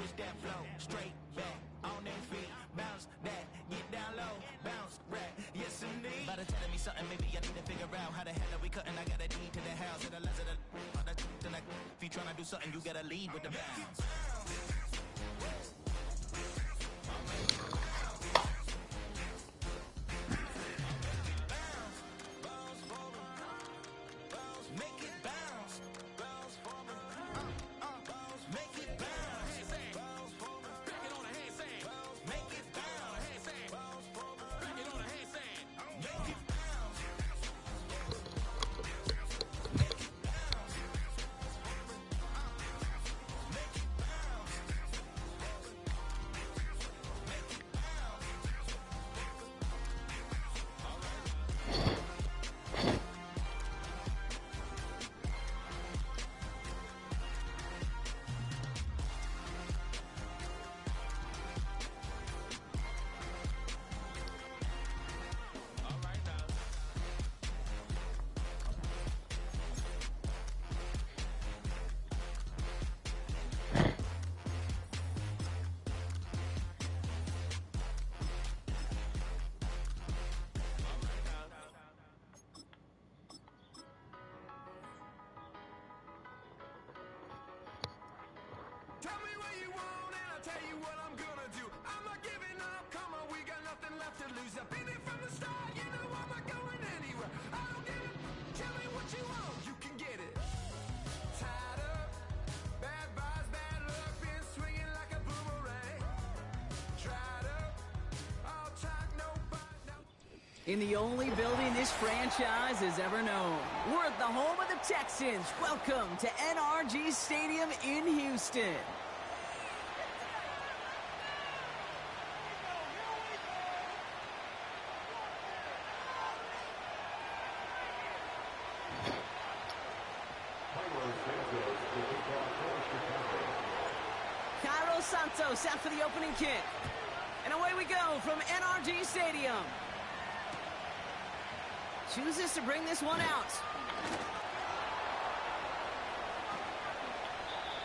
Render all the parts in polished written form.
switch that flow, straight back on their feet, bounce that, get down low, bounce right, yes indeed. About to telling me something, maybe I need to figure out how the hell are we cutting. I got a deed to the house, and the less of the if you tryna do something, you gotta lead with the bounce. Tell me what you want and I'll tell you what I'm gonna do. I'm not giving up, come on, we got nothing left to lose. I've been here from the start, you know I'm not going anywhere. I don't give it, tell me what you want, you can get it. Tied up, bad vibes, bad luck, been swinging like a boomerang. Dried up, all talk, no bite, no. In the only building this franchise has ever known. We're at the home of the Texans. Welcome to NRG Stadium in Houston. Cairo Santos out for the opening kick. And away we go from NRG Stadium. Chooses to bring this one out.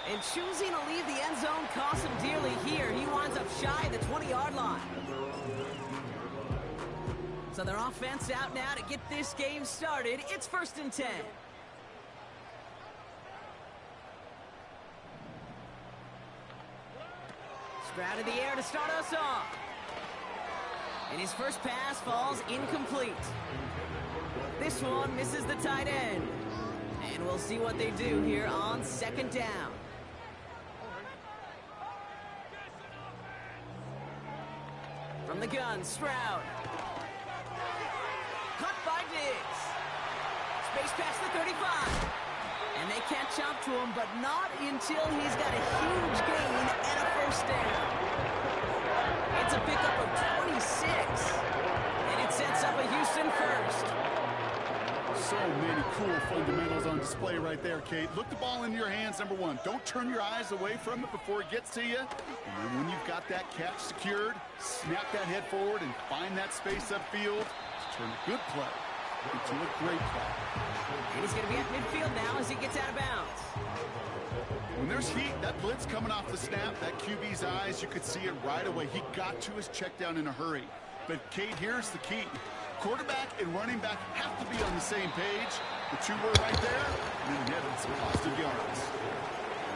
And choosing to leave the end zone costs him dearly here. He winds up shy of the 20-yard line. So their offense out now to get this game started. It's 1st and 10. Stroud in the air to start us off. And his first pass falls incomplete. This one misses the tight end. And we'll see what they do here on 2nd down. From the gun, Stroud. Caught by Diggs. Space past the 35. And they catch up to him, but not until he's got a huge gain and a 1st down. It's a pickup of 26. And it sets up a Houston 1st. So many cool fundamentals on display right there, Kate. Look the ball in your hands, number one. Don't turn your eyes away from it before it gets to you. And then when you've got that catch secured, snap that head forward and find that space upfield to turn a good play into a great play. And he's going to be at midfield now as he gets out of bounds. When there's heat, that blitz coming off the snap, that QB's eyes, you could see it right away. He got to his check down in a hurry. But, Kate, here's the key. Quarterback and running back have to be on the same page. The two were right there, and then getting some positive yards.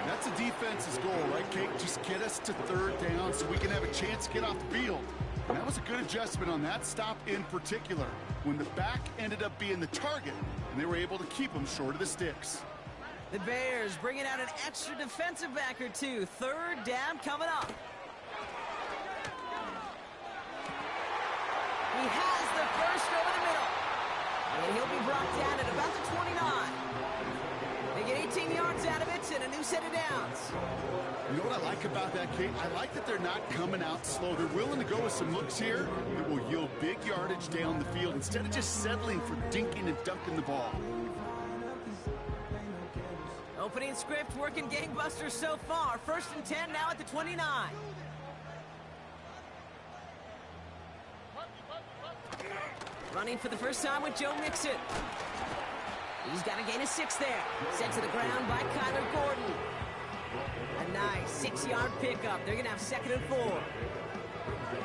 And that's the defense's goal, right, Kate? Just get us to 3rd down so we can have a chance to get off the field. And that was a good adjustment on that stop in particular, when the back ended up being the target, and they were able to keep him short of the sticks. The Bears bringing out an extra defensive back or two. 3rd down coming up. He has the first over the middle. And he'll be brought down at about the 29. They get 18 yards out of it and a new set of downs. You know what I like about that, Kate? I like that they're not coming out slow. They're willing to go with some looks here that will yield big yardage down the field instead of just settling for dinking and dunking the ball. Opening script working gangbusters so far. 1st and 10 now at the 29. Running for the first time with Joe Mixon. He's got to gain a 6 there. Sent to the ground by Kyler Gordon. A nice 6-yard pickup. They're going to have 2nd and 4.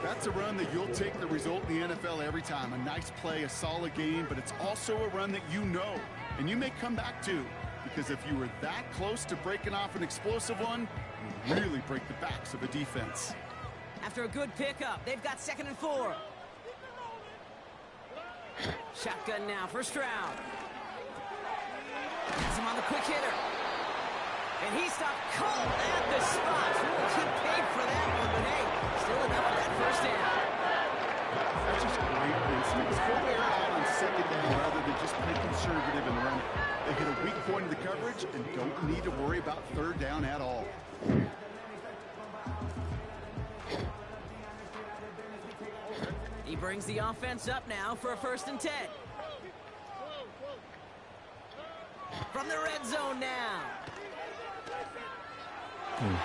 That's a run that you'll take the result in the NFL every time. A nice play, a solid game, but it's also a run that you know, and you may come back to, because if you were that close to breaking off an explosive one, you really break the backs of a defense. After a good pickup, they've got 2nd and 4. Shotgun now for Stroud. Has him on the quick hitter. And he stopped cold at the spot. He paid for that one, but hey, still enough for that first down. That's just great instincts. Go air out on 2nd down rather than just play conservative and run it. They hit a weak point of the coverage and don't need to worry about 3rd down at all. He brings the offense up now for a 1st and 10. From the red zone now. And in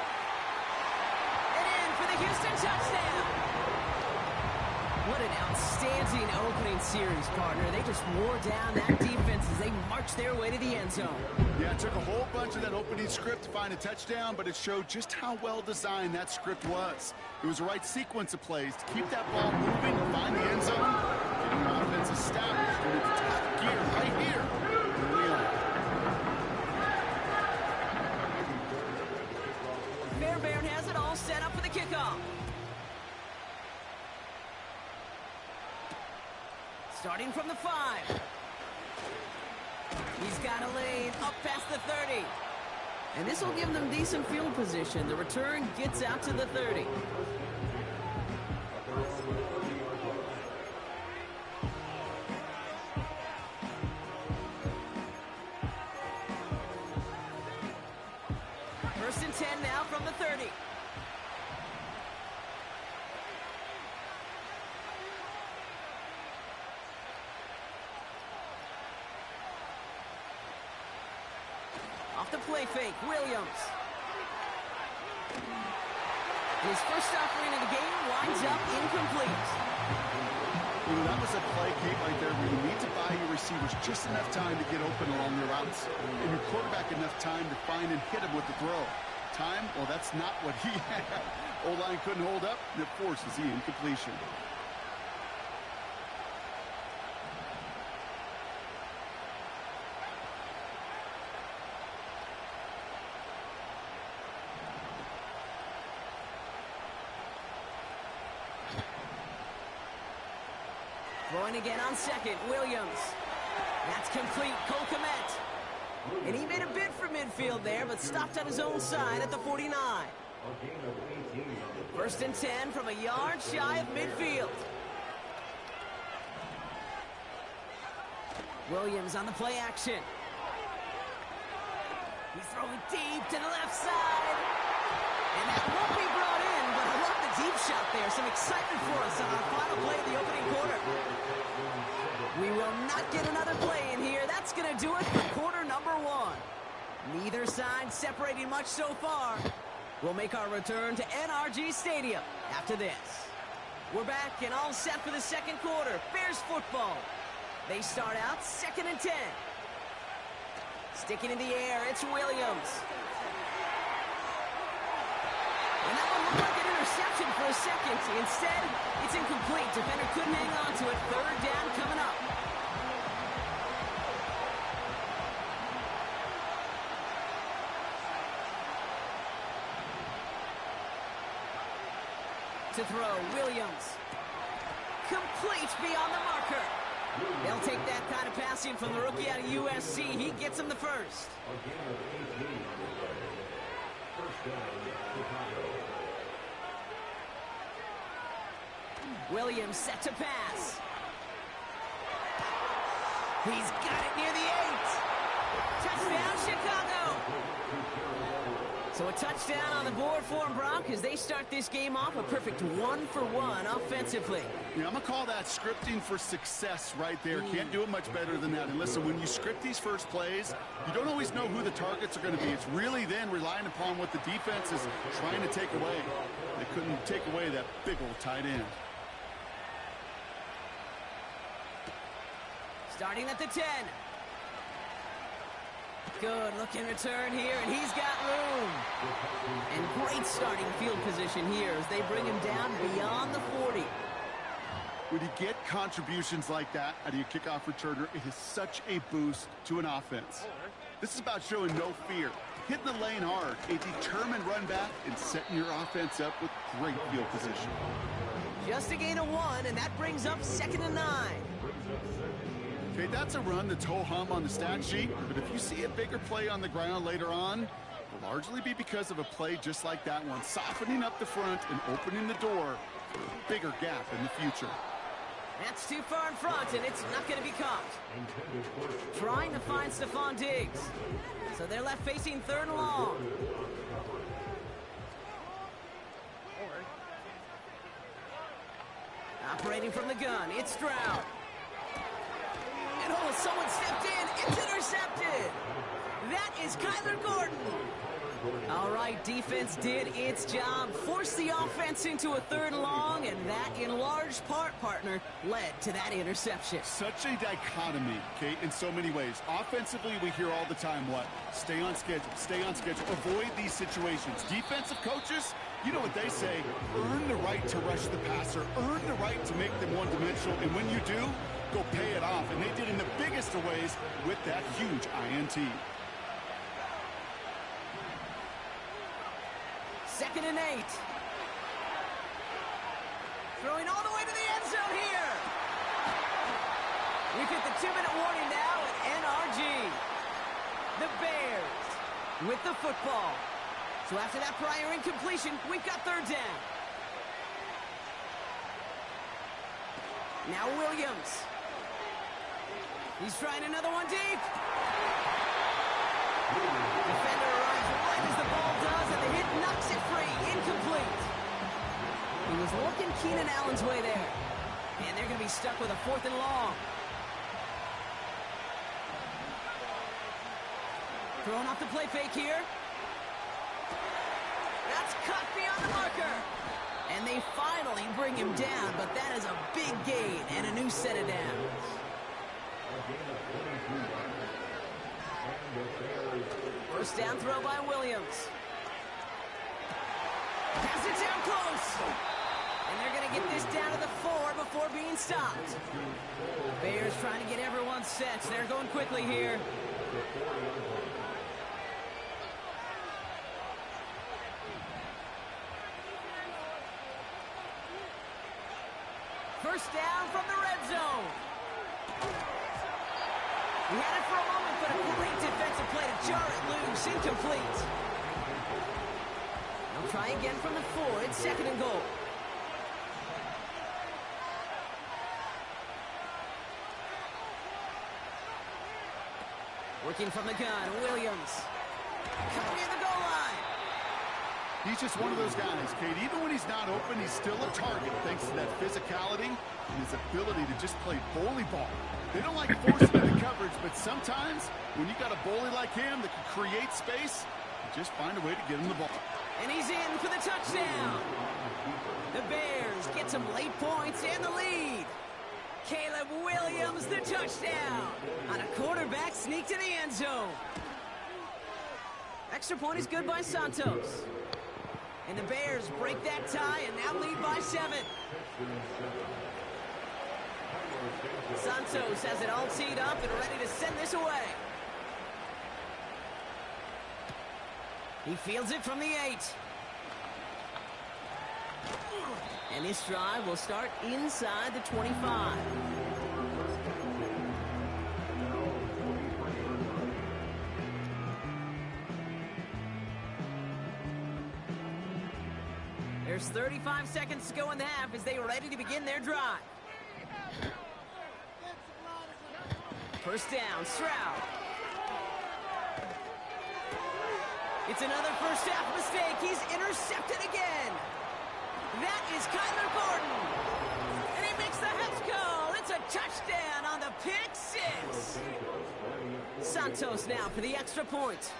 for the Houston touchdown. What an outstanding opening series, partner. They just wore down that defense as they marched their way to the end zone. Yeah, it took a whole bunch of that opening script to find a touchdown, but it showed just how well designed that script was. It was the right sequence of plays to keep that ball moving, find the end zone, getting the offense established in its top gear right here. Early on. Fairbairn has it all set up for the kickoff. Starting from the 5. He's got a lane up past the 30. And this will give them decent field position. The return gets out to the 30. First and 10 now from the 30. Off the play fake, Williams. His first offering of the game winds up incomplete. You know, that was a play, Kate, right there where you need to buy your receivers just enough time to get open along their routes. And your quarterback enough time to find and hit him with the throw. Time? Well, that's not what he had. O-line couldn't hold up, and it forces the incompletion. Throwing again on 2nd, Williams. That's complete, Cole Kmet. And he made a bid for midfield there, but stopped on his own side at the 49. First and 10 from a yard shy of midfield. Williams on the play action. He's throwing deep to the left side. And that won't be brought in, but I love the deep shot there. Some excitement for us on our final play of the opening quarter. We will not get another play in here. That's going to do it for quarter number 1. Neither side separating much so far. We'll make our return to NRG Stadium after this. We're back and all set for the second quarter. Bears football. They start out 2nd and 10. Sticking in the air, it's Williams. And that one looked like an interception for a second. Instead, it's incomplete. Defender couldn't hang on to it. 3rd down coming up. To throw, Williams. Complete beyond the marker. They'll take that kind of passing from the rookie out of USC. He gets him the first. Williams set to pass. He's got it near the 8. Touchdown, Chicago. So a touchdown on the board for them, Brock, as they start this game off a perfect 1-for-1 offensively. Yeah, I'm going to call that scripting for success right there. Can't do it much better than that. And listen, when you script these first plays, you don't always know who the targets are going to be. It's really then relying upon what the defense is trying to take away. They couldn't take away that big old tight end. Starting at the 10. Good looking return here, and he's got room. And great starting field position here as they bring him down beyond the 40. When you get contributions like that out of your kickoff returner, it is such a boost to an offense. This is about showing no fear, hitting the lane hard, a determined run back, and setting your offense up with great field position. Just a gain of 1, and that brings up 2nd and 9. Okay, that's a run that's ho-hum on the stat sheet, but if you see a bigger play on the ground later on, it'll largely be because of a play just like that one, softening up the front and opening the door for a bigger gap in the future. That's too far in front, and it's not going to be caught. Trying to find Stephon Diggs. So they're left facing 3rd and long. Operating from the gun, it's Stroud. And oh, someone stepped in. It's intercepted. That is Kyler Gordon. All right, defense did its job. Forced the offense into a 3rd and long, and that, in large part, partner, led to that interception. Such a dichotomy, okay, in so many ways. Offensively, we hear all the time what? Stay on schedule, avoid these situations. Defensive coaches, you know what they say, earn the right to rush the passer, earn the right to make them one-dimensional, and when you do, go pay it off. And they did in the biggest of ways with that huge INT. 2nd and 8. Throwing all the way to the end zone here. We've hit the 2-minute warning now at NRG. The Bears with the football. So after that prior incompletion, we've got 3rd down. Now Williams. He's trying another one deep. Defender arrives right as the ball does, and the hit knocks it free. Incomplete. He was looking Keenan Allen's way there. And they're going to be stuck with a 4th and long. Throwing off the play fake here. That's cut beyond the marker. And they finally bring him down, but that is a big gain and a new set of downs. First down throw by Williams. Pass it down close. And they're going to get this down to the 4 before being stopped. Bears trying to get everyone set. They're going quickly here. First down from the red zone. He had it for a moment, but a great defensive play to jar it loose. Incomplete. They'll try again from the 4. It's 2nd and goal. Working from the gun, Williams. Coming near the goal line. He's just one of those guys, Kate. Even when he's not open, he's still a target thanks to that physicality and his ability to just play bully ball. They don't like forcing into coverage, but sometimes when you got a bully like him that can create space, you just find a way to get him the ball. And he's in for the touchdown. The Bears get some late points and the lead. Caleb Williams, the touchdown. On a quarterback sneak to the end zone. Extra point is good by Santos. And the Bears break that tie and now lead by 7. Santos has it all teed up and ready to send this away. He fields it from the 8. And this drive will start inside the 25. There's 35 seconds to go in the half as they are ready to begin their drive. First down, Stroud. It's another first half mistake. He's intercepted again. That is Kyler Gordon. And he makes the Hets call. It's a touchdown on the pick 6. Santos now for the extra point.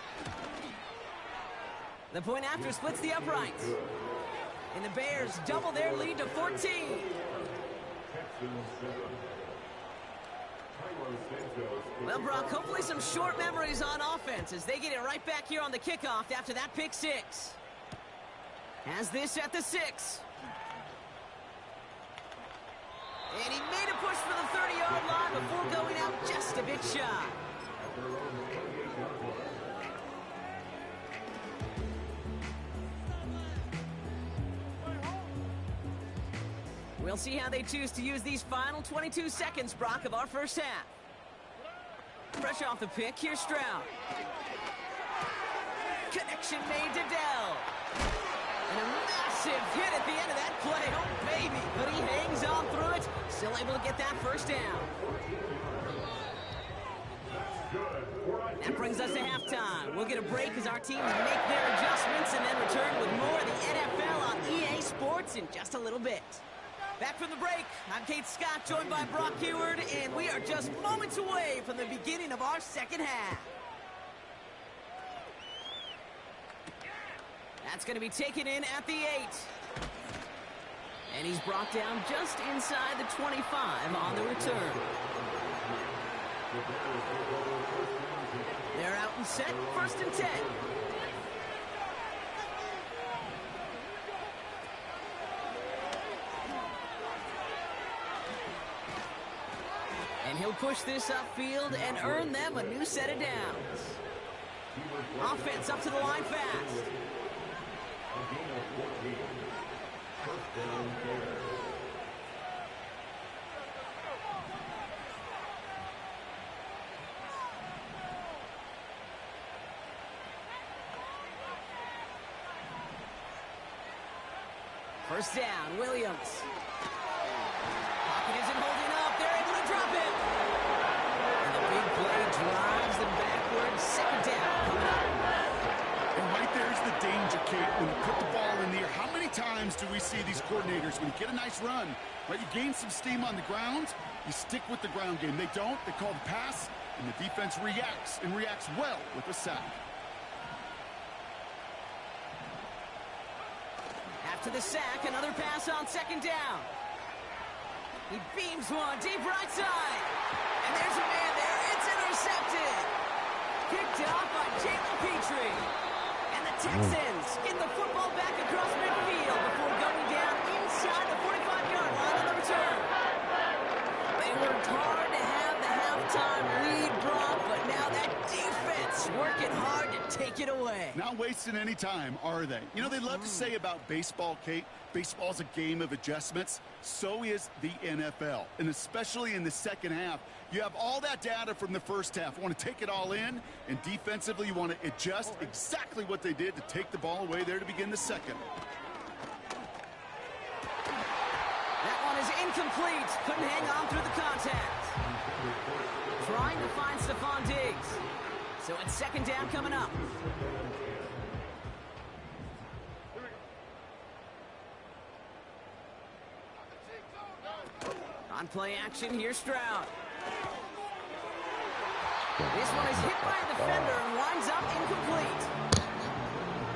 The point after splits the uprights. And the Bears double their lead to 14. Well, Brock, hopefully some short memories on offense as they get it right back here on the kickoff after that pick six. Has this at the 6. And he made a push for the 30-yard line before going out just a bit shy. We'll see how they choose to use these final 22 seconds, Brock, of our first half. Fresh off the pick, here's Stroud. Connection made to Dell. And a massive hit at the end of that play. Oh, baby. But he hangs on through it. Still able to get that first down. That brings us to halftime. We'll get a break as our teams make their adjustments and then return with more of the NFL on EA Sports in just a little bit. Back from the break, I'm Kate Scott, joined by Brock Heward, and we are just moments away from the beginning of our second half. That's going to be taken in at the 8. And he's brought down just inside the 25 on the return. They're out and set, 1st and 10. And he'll push this upfield and earn them a new set of downs. Offense up to the line fast. First down, Williams. Pocket isn't holding up. They're able to drop it. And the big play drives them backwards. Second down coming up. And right there's the danger, Kate, when you put the ball in the air. How many times do we see these coordinators, when you get a nice run, right, you gain some steam on the ground, you stick with the ground game. They don't. They call the pass, and the defense reacts, and reacts well with a sack. After the sack, another pass on second down. He beams one deep right side. And there's a man there. It's intercepted. Picked off by Jalen Petrie. And the Texans get the football back across midfield before going down inside the 45-yard line on the return. They worked hard to have the halftime lead, Brock, but now that defense working hard to take it away. Not wasting any time, are they? You know, they love to say about baseball, Kate, baseball's a game of adjustments. So is the NFL. And especially in the second half, you have all that data from the first half. You want to take it all in, and defensively you want to adjust exactly what they did to take the ball away there to begin the second. That one is incomplete. Couldn't hang on through the contact. Trying to find Stephon Diggs. So it's second down coming up. On play action, here's Stroud. This one is hit by a defender and winds up incomplete.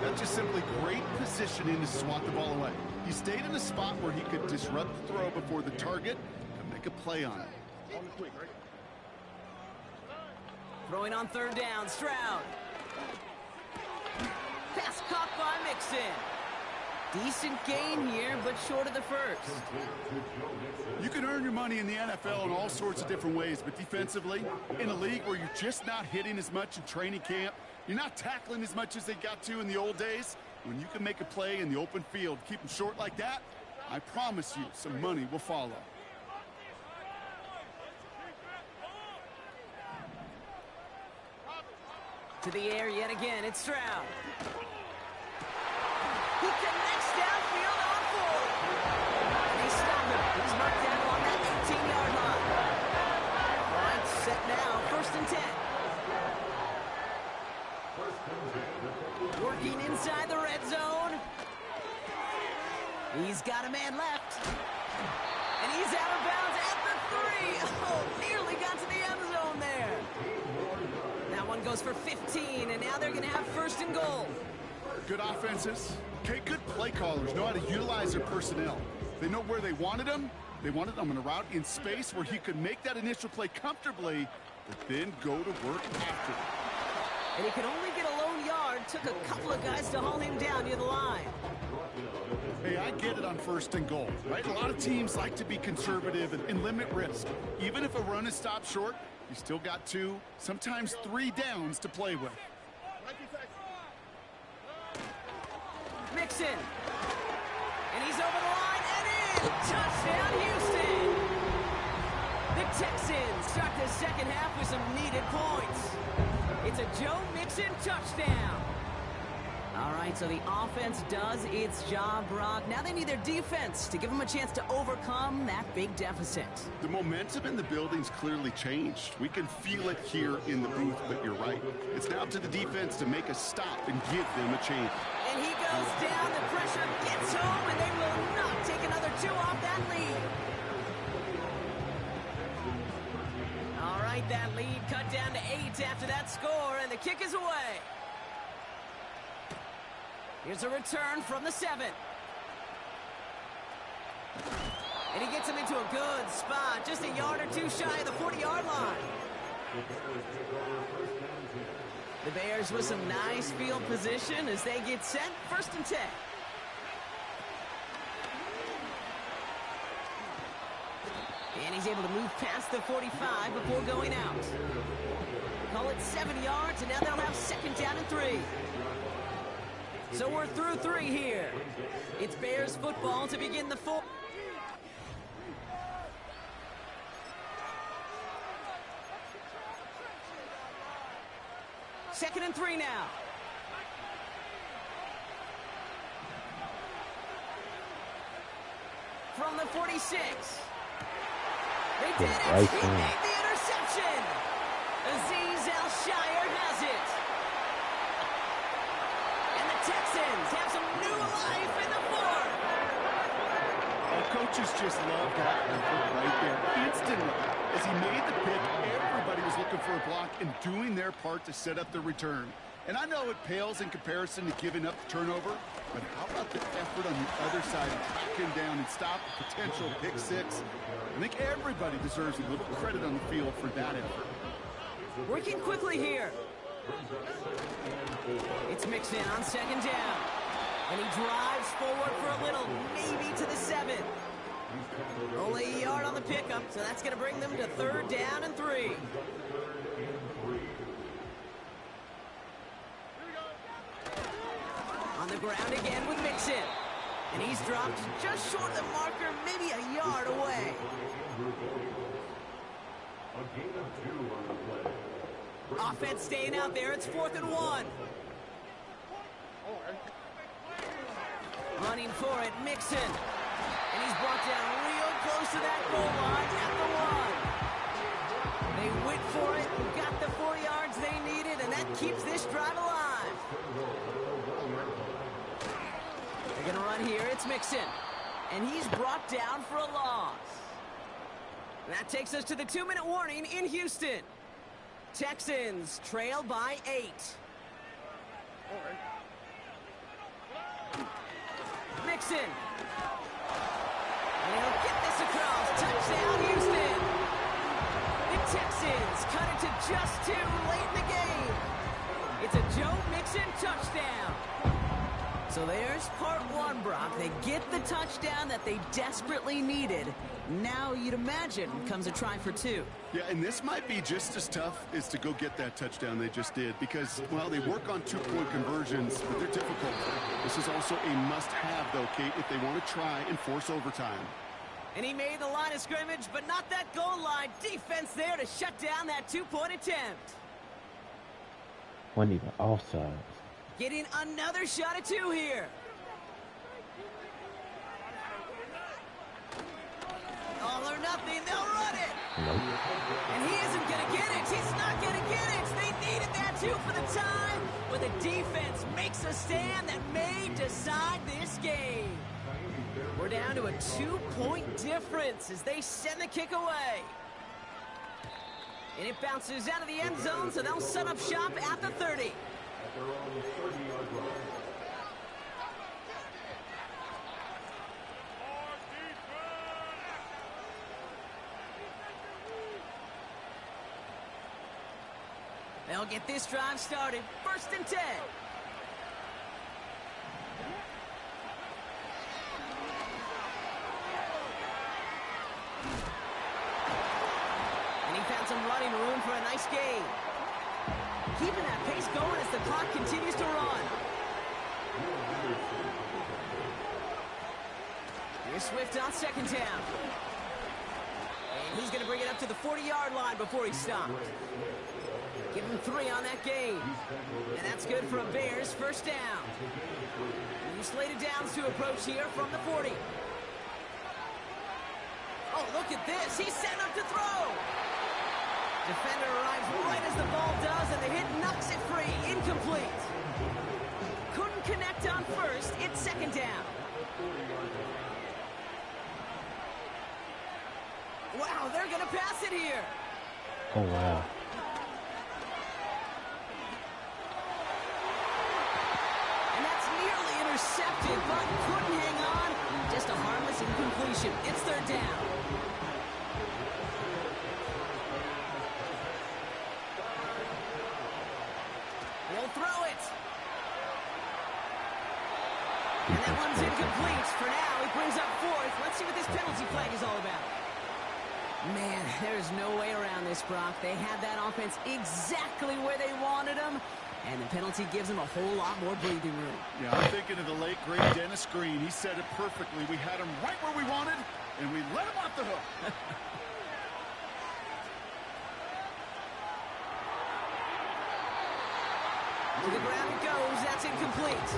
That's just simply great positioning to swat the ball away. He stayed in a spot where he could disrupt the throw before the target could make a play on it. Throwing on third down, Stroud. Pass caught by Mixon. Decent gain here, but short of the first. You can earn your money in the NFL in all sorts of different ways, but defensively, in a league where you're just not hitting as much in training camp, you're not tackling as much as they got to in the old days, when you can make a play in the open field, keep them short like that, I promise you some money will follow. To the air yet again, it's Stroud. He connects downfield on 4. And they stop him. He's marked down on that 18-yard line. All right, set now, 1st and 10. Working inside the red zone. He's got a man left. And he's out of bounds at the 3. Oh, nearly got to the end zone there. That one goes for 15, and now they're going to have 1st and goal. Good offenses. Okay, good play callers know how to utilize their personnel. They know where they wanted them, They wanted him on a route in space where he could make that initial play comfortably, but then go to work after. And he could only get a lone yard. Took a couple of guys to haul him down near the line. Hey, I get it on 1st and goal, right? A lot of teams like to be conservative and limit risk. Even if a run is stopped short, you still got 2, sometimes 3 downs to play with. Mixon. And he's over the line and in. Touchdown, Houston. The Texans start the second half with some needed points. It's a Joe Mixon touchdown. All right, so the offense does its job, Brock. Now they need their defense to give them a chance to overcome that big deficit. The momentum in the building's clearly changed. We can feel it here in the booth, but you're right. It's now up to the defense to make a stop and give them a chance. And he goes down, the pressure gets home, and they will not take another 2 off that lead. All right, that lead cut down to 8 after that score, and the kick is away. Here's a return from the 7. And he gets him into a good spot, just a yard or 2 shy of the 40-yard line. The Bears with some nice field position as they get set, 1st and 10. And he's able to move past the 45 before going out. Call it 7 yards, and now they'll have 2nd down and 3. So we're through 3 here. It's Bears football to begin the 4th. Second and 3 now. From the 46. They did it. He made the interception. Azeez Al-Shire has it. Texans have some new life in the 4th. Our coaches just love that effort right there. Instantly, as he made the pick, everybody was looking for a block and doing their part to set up the return. And I know it pales in comparison to giving up the turnover, but how about the effort on the other side to track him down and stop a potential pick 6? I think everybody deserves a little credit on the field for that effort. Working quickly here. It's Mixon on 2nd down. And he drives forward for a little, maybe to the 7. Only a yard on the pickup, so that's going to bring them to 3rd down and 3. On the ground again with Mixon. And he's dropped just short of the marker, maybe a yard away. Offense staying out there. It's 4th and 1. Running for it, Mixon. And he's brought down real close to that goal line at the 1. They went for it and got the 4 yards they needed, and that keeps this drive alive. They're going to run here. It's Mixon. And he's brought down for a loss. That takes us to the 2-minute warning in Houston. Texans trail by 8. Mixon. And he'll get this across. Touchdown, Houston. The Texans cut it to just 2 late in the game. It's a Joe Mixon touchdown. So there's part 1, Brock. They get the touchdown that they desperately needed. Now you'd imagine comes a try for 2. Yeah, and this might be just as tough as to go get that touchdown they just did because, well, they work on 2-point conversions, but they're difficult. This is also a must-have, though, Kate, if they want to try and force overtime. And he made the line of scrimmage, but not that goal line. Defense there to shut down that 2-point attempt. Wasn't even offsides. Getting another shot at 2 here. All or nothing, they'll run it. Nope. And he isn't going to get it. He's not going to get it. They needed that too for the time. But the defense makes a stand that may decide this game. We're down to a 2-point difference as they send the kick away. And it bounces out of the end zone, so they'll set up shop at the 30. They'll get this drive started. 1st and 10. And he found some running room for a nice gain. Keeping that pace going as the clock continues to run. Here's Swift on 2nd down. And he's going to bring it up to the 40-yard line before he stopped. Give him 3 on that gain. And that's good for a Bears 1st down. New slated downs to approach here from the 40. Oh, look at this. He's set up to throw. Defender arrives right as the ball does, and the hit knocks it free. Incomplete. Couldn't connect on 1st. It's 2nd down. Wow, they're going to pass it here. Oh, wow. And that's nearly intercepted, but couldn't hang on. Just a harmless incompletion. It's 3rd down. He'll throw it. And that one's incomplete. For now, he brings up 4th. Let's see what this penalty flag is all about. Man, there's no way around this, Brock. They had that offense exactly where they wanted them, and the penalty gives them a whole lot more breathing room. Yeah, I'm thinking of the late, great Dennis Green. He said it perfectly. We had him right where we wanted, and we let him off the hook. To the ground it goes. That's incomplete.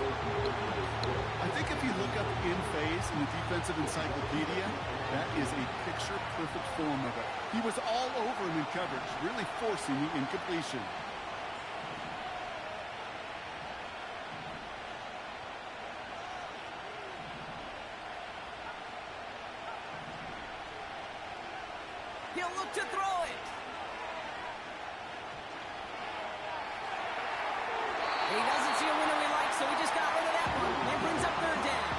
I think if you look up in phase in the defensive encyclopedia, that is a picture-perfect form of it. He was all over him in coverage, really forcing the incompletion. He'll look to throw it. He doesn't see a winner we like, so he just got rid of that one. That brings up 3rd down.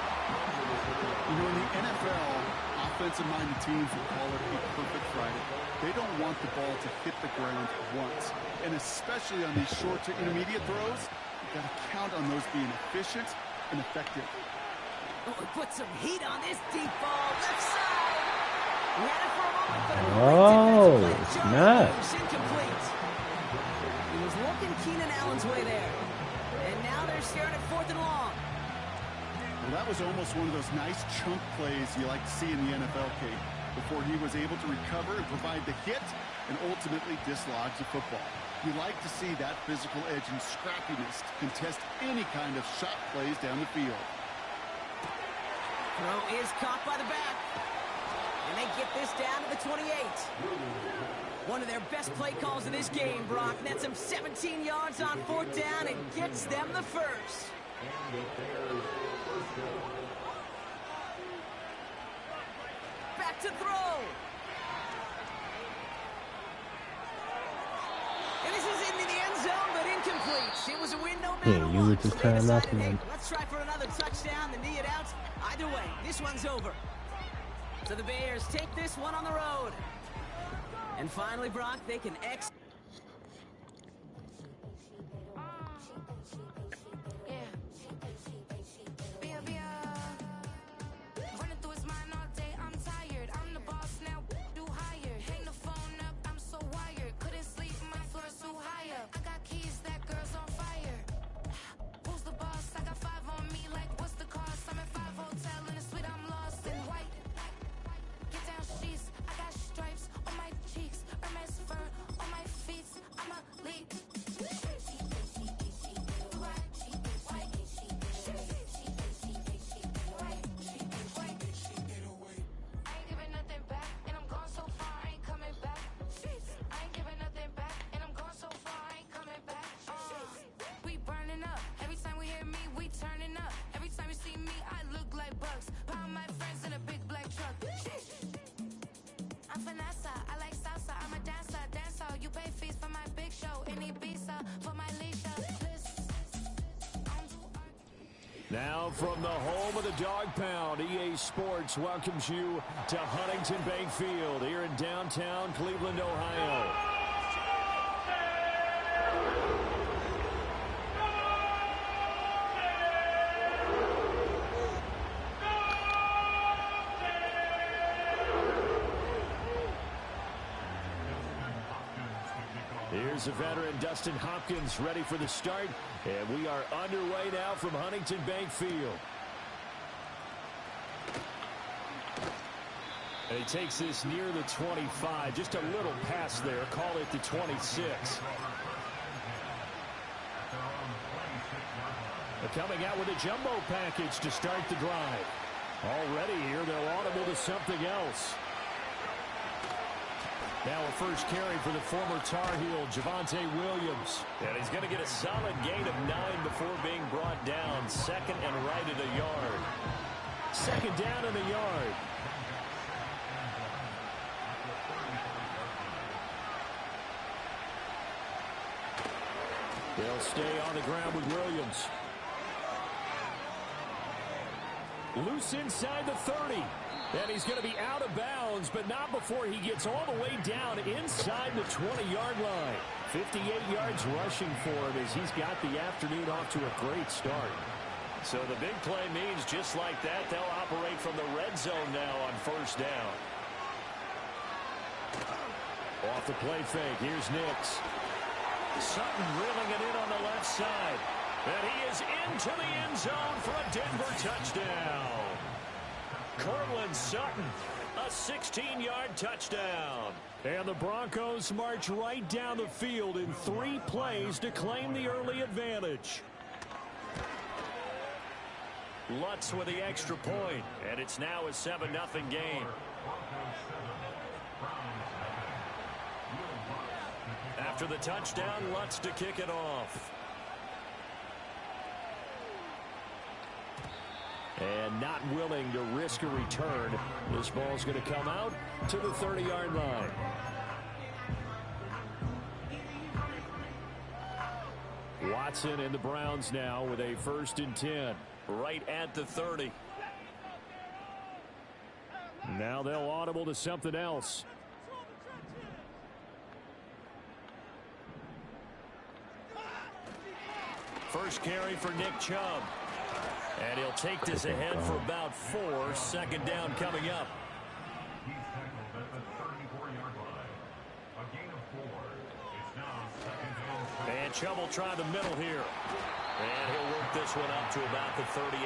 You know, in the NFL, offensive-minded teams will call it a perfect Friday. They don't want the ball to hit the ground once. And especially on these short to intermediate throws, you've got to count on those being efficient and effective. Oh, he put some heat on this deep ball. Left side. He had it for a moment, but a great defensive play. Nice. Incomplete. He was looking Keenan Allen's way there. And now they're staring at 4th and long. Well, that was almost one of those nice chunk plays you like to see in the NFL, Kate, before he was able to recover and provide the hit and ultimately dislodge the football. You like to see that physical edge and scrappiness to contest any kind of shot plays down the field. Throw is caught by the back. And they get this down to the 28. One of their best play calls of this game, Brock. Nets them 17 yards on 4th down and gets them the first. Back to throw. And this is into the end zone, but incomplete. It was a win no matter Yeah, you what. were just So they trying not decided, to. hey, let's try for another touchdown, the knee it out. Either way, this one's over. So the Bears take this one on the road. And finally, Brock, they can Running through his mind all day, I'm tired. I'm the boss now, do higher. Hang the phone up, I'm so wired. Couldn't sleep, my floor's too high up. I got keys, that girl's on fire. Who's the boss? I got 5 on me, like what's the cost? I'm at 5 hotel in the suite, I'm lost in white. Get down sheets, I got stripes on my cheeks. Hermes fur on my feet, I'm a lead. Now from the home of the Dog Pound, EA Sports welcomes you to Huntington Bank Field here in downtown Cleveland, Ohio. Here's the veteran Dustin Hopkins ready for the start. And we are underway now from Huntington Bank Field. And he takes this near the 25. Just a little pass there. Call it the 26. Coming out with a jumbo package to start the drive. Already here, they're audible to something else. Now a first carry for the former Tar Heel, Javonte Williams. And he's going to get a solid gain of 9 before being brought down. Second and right at a yard. Second down and a yard. They'll stay on the ground with Williams. Loose inside the 30. And he's going to be out of bounds, but not before he gets all the way down inside the 20-yard line. 58 yards rushing for him as he's got the afternoon off to a great start. So the big play means just like that, they'll operate from the red zone now on first down. Off the play fake, here's Nix. Sutton reeling it in on the left side. And he is into the end zone for a Denver touchdown. Cortland Sutton, a 16-yard touchdown. And the Broncos march right down the field in 3 plays to claim the early advantage. Lutz with the extra point, and it's now a 7-0 game. After the touchdown, Lutz to kick it off. And not willing to risk a return. This ball's going to come out to the 30-yard line. Watson and the Browns now with a 1st and 10. Right at the 30. Now they'll audible to something else. First carry for Nick Chubb. And he'll take this ahead for about 4. 2nd down coming up. He's tackled at the 34-yard line. A gain of 4. It's now 2nd and 2. And Chubb will try the middle here. And he'll work this one up to about the 38.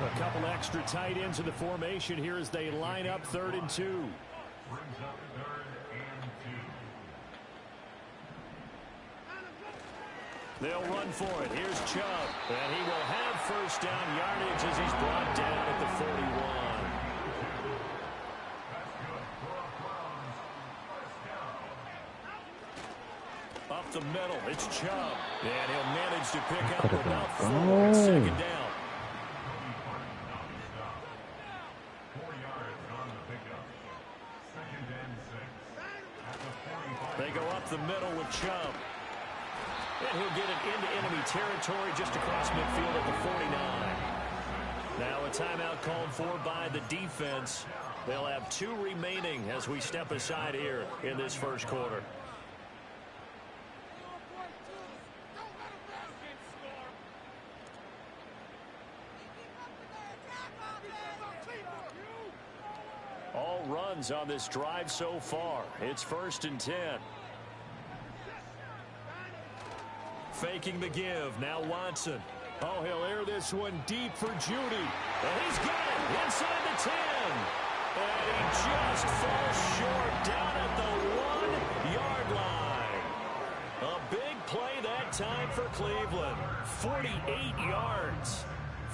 A couple extra tight ends in the formation here as they line up 3rd and 2. Brings up 3rd and 2. They'll run for it. Here's Chubb. And he will have first down yardage as he's brought down at the 41. Up the middle, it's Chubb. And he'll manage to pick up about 4 on 2nd down. 4 yards on the pickup. 2nd and 6. At the 45. They go up the middle with Chubb. And he'll get it into enemy territory just across midfield at the 49. Now a timeout called for by the defense. They'll have 2 remaining as we step aside here in this first quarter. All runs on this drive so far. It's 1st and 10. Faking the give. Now Watson. Oh, he'll air this one deep for Judy. And he's got it inside the 10. And he just falls short down at the 1-yard line. A big play that time for Cleveland. 48 yards.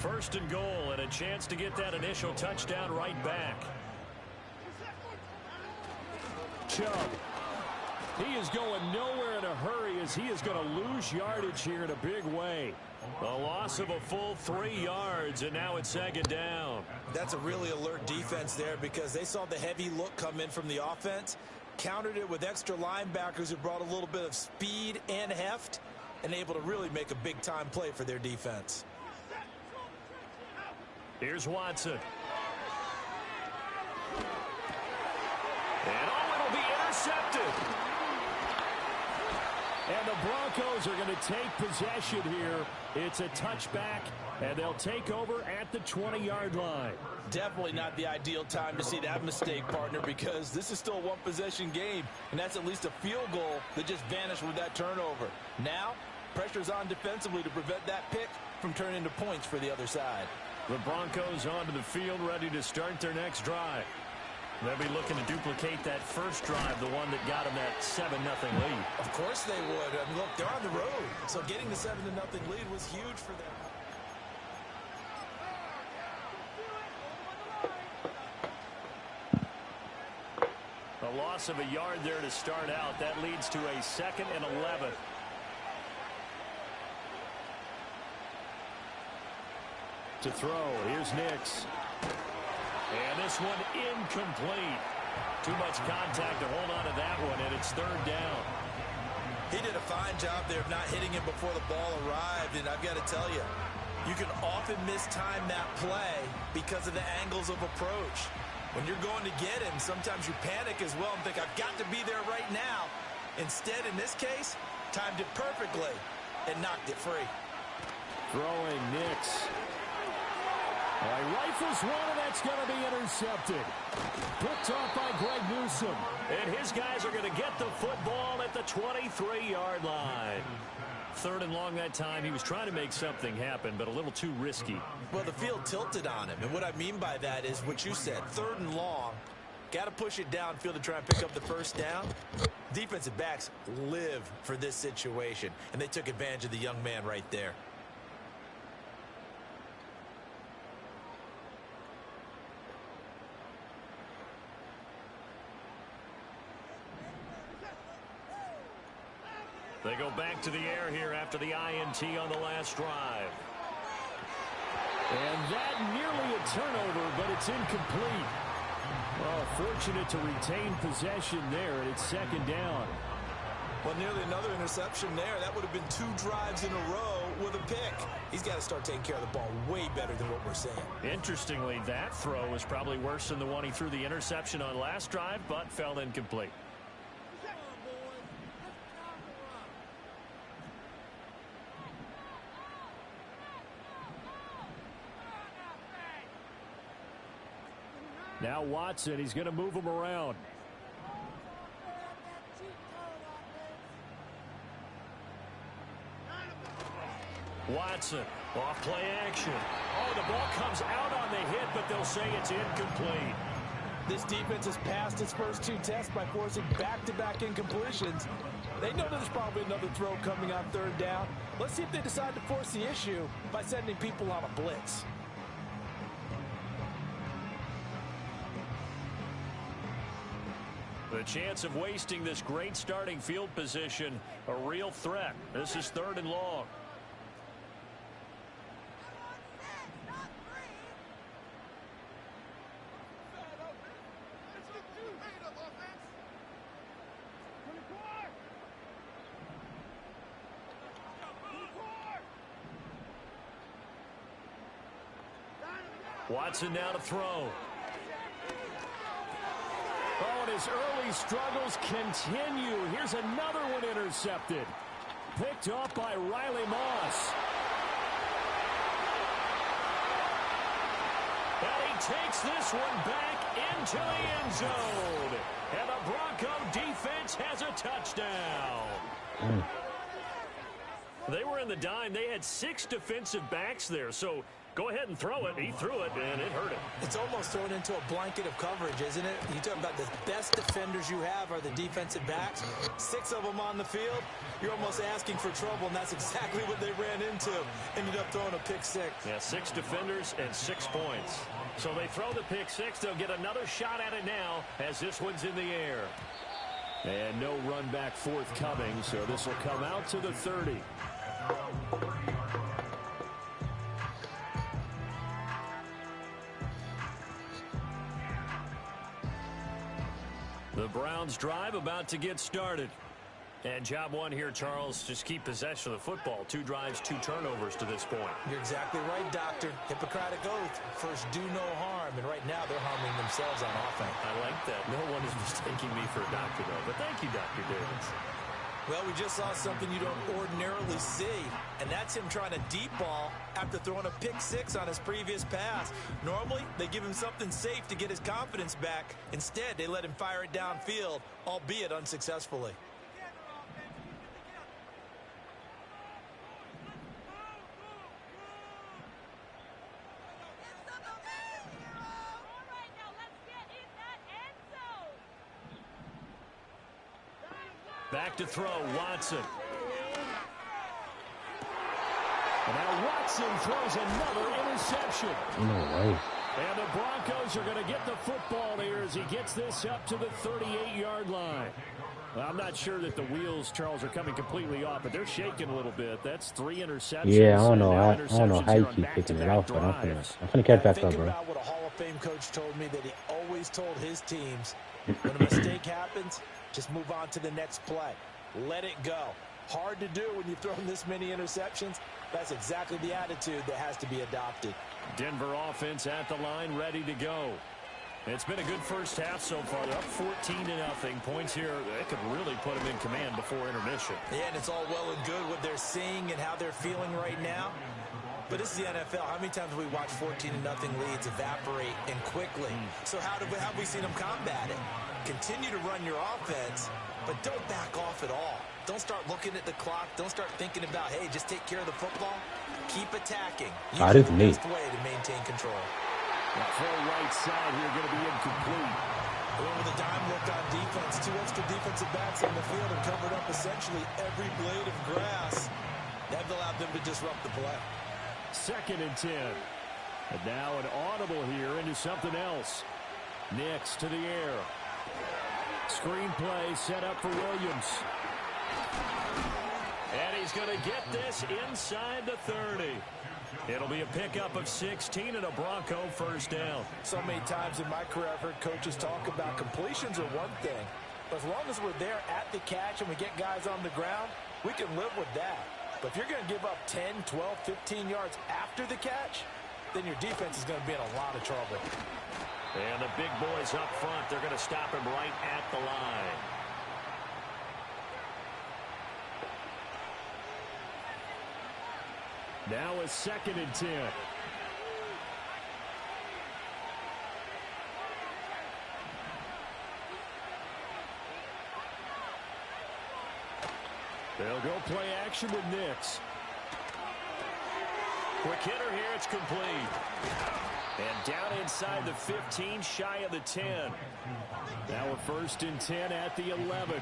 1st and goal and a chance to get that initial touchdown right back. Chubb. He is going nowhere in a hurry as he is going to lose yardage here in a big way. A loss of a full 3 yards, and now it's 2nd down. That's a really alert defense there because they saw the heavy look come in from the offense, countered it with extra linebackers who brought a little bit of speed and heft, and able to really make a big-time play for their defense. Here's Watson. And it'll be intercepted. And the Broncos are going to take possession here. It's a touchback, and they'll take over at the 20-yard line. Definitely not the ideal time to see that mistake, partner, because this is still a one-possession game, and that's at least a field goal that just vanished with that turnover. Now, pressure's on defensively to prevent that pick from turning into points for the other side. The Broncos onto the field, ready to start their next drive. They'll be looking to duplicate that first drive, the one that got them that 7-0 lead. Of course they would. I mean, look, they're on the road, so getting the 7-0 lead was huge for them. A loss of a yard there to start out. That leads to a 2nd and 11. To throw, here's Nix. And this one incomplete. Too much contact to hold on to that one, and it's 3rd down. He did a fine job there of not hitting him before the ball arrived, and I've got to tell you, you can often mistime that play because of the angles of approach. When you're going to get him, sometimes you panic as well and think, I've got to be there right now. Instead, in this case, timed it perfectly and knocked it free. Throwing Nix. All right, rifles one, and that's going to be intercepted. Picked off by Greg Newsome. And his guys are going to get the football at the 23-yard line. 3rd and long that time. He was trying to make something happen, but a little too risky. Well, the field tilted on him, and what I mean by that is what you said, 3rd and long. Got to push it downfield to try and pick up the first down. Defensive backs live for this situation, and they took advantage of the young man right there. They go back to the air here after the INT on the last drive. And that nearly a turnover, but it's incomplete. Well, fortunate to retain possession there, and it's 2nd down. Well, nearly another interception there. That would have been 2 drives in a row with a pick. He's got to start taking care of the ball way better than what we're saying. Interestingly, that throw was probably worse than the one he threw the interception on last drive, but fell incomplete. Now Watson, he's going to move him around. Watson, off play action. Oh, the ball comes out on the hit, but they'll say it's incomplete. This defense has passed its first 2 tests by forcing back-to-back incompletions. They know there's probably another throw coming on 3rd down. Let's see if they decide to force the issue by sending people on a blitz. The chance of wasting this great starting field position, a real threat. This is 3rd and long. Watson now to throw. Oh, and his early struggles continue. Here's another one intercepted. Picked off by Riley Moss. And he takes this one back into the end zone. And the Bronco defense has a touchdown. They were in the dime. They had 6 defensive backs there, so go ahead and throw it. He threw it, and it hurt him. It's almost thrown into a blanket of coverage, isn't it? You talk about the best defenders you have are the defensive backs. 6 of them on the field. You're almost asking for trouble, and that's exactly what they ran into. Ended up throwing a pick 6. Yeah, 6 defenders and 6 points. So they throw the pick 6. They'll get another shot at it now as this one's in the air. And no run back forthcoming, so this will come out to the 30. The Browns drive about to get started. And job one here, Charles, just keep possession of the football. 2 drives, 2 turnovers to this point. You're exactly right, Doctor. Hippocratic oath. First, do no harm. And right now, they're harming themselves on offense. I like that. No one is mistaking me for a doctor, though. But thank you, Dr. Davis. Well, we just saw something you don't ordinarily see, and that's him trying to deep ball after throwing a pick six on his previous pass. Normally, they give him something safe to get his confidence back. Instead, they let him fire it downfield, albeit unsuccessfully. Back to throw, Watson. And now Watson throws another interception. No way. And the Broncos are going to get the football here as he gets this up to the 38-yard line. Well, I'm not sure that the wheels, Charles, are coming completely off, but they're shaking a little bit. That's 3 interceptions. Yeah, I don't know how you keep picking it off, but I'm gonna catch back up, bro. Think about what a Hall of Fame coach told me, that he always told his teams, when a mistake happens, just move on to the next play. Let it go. Hard to do when you've thrown this many interceptions. That's exactly the attitude that has to be adopted. Denver offense at the line, ready to go. It's been a good first half so far. They're up 14-0. Points here, they could really put them in command before intermission. Yeah, and it's all well and good what they're seeing and how they're feeling right now. But this is the NFL. How many times have we watched 14-0 leads evaporate and quickly? So how have we seen them combat it? Continue to run your offense, but don't back off at all. Don't start looking at the clock. Don't start thinking about, hey, just take care of the football. Keep attacking. That is me. Best way to maintain control. Throw right side here, going to be incomplete. With a dime look on defense, 2 extra defensive backs on the field and covered up essentially every blade of grass. That allowed them to disrupt the play. 2nd and 10. And now an audible here into something else. Next to the air. Screen play set up for Williams. And he's going to get this inside the 30. It'll be a pickup of 16 and a Bronco first down. So many times in my career I've heard coaches talk about completions are one thing. But as long as we're there at the catch and we get guys on the ground, we can live with that. But if you're going to give up 10, 12, 15 yards after the catch, then your defense is going to be in a lot of trouble. And the big boys up front, they're going to stop him right at the line. Now a 2nd and 10. They'll go play action with Nix. Quick hitter here, it's complete. And down inside the 15, shy of the 10. Now a 1st and 10 at the 11.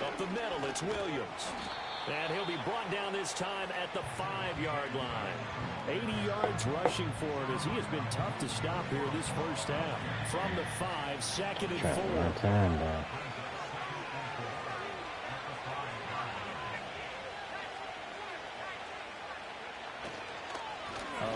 Up the middle, it's Williams. And he'll be brought down this time at the 5-yard line. 80 yards rushing for him as he has been tough to stop here this first half. From the 5, 2nd and 4. Time, bro.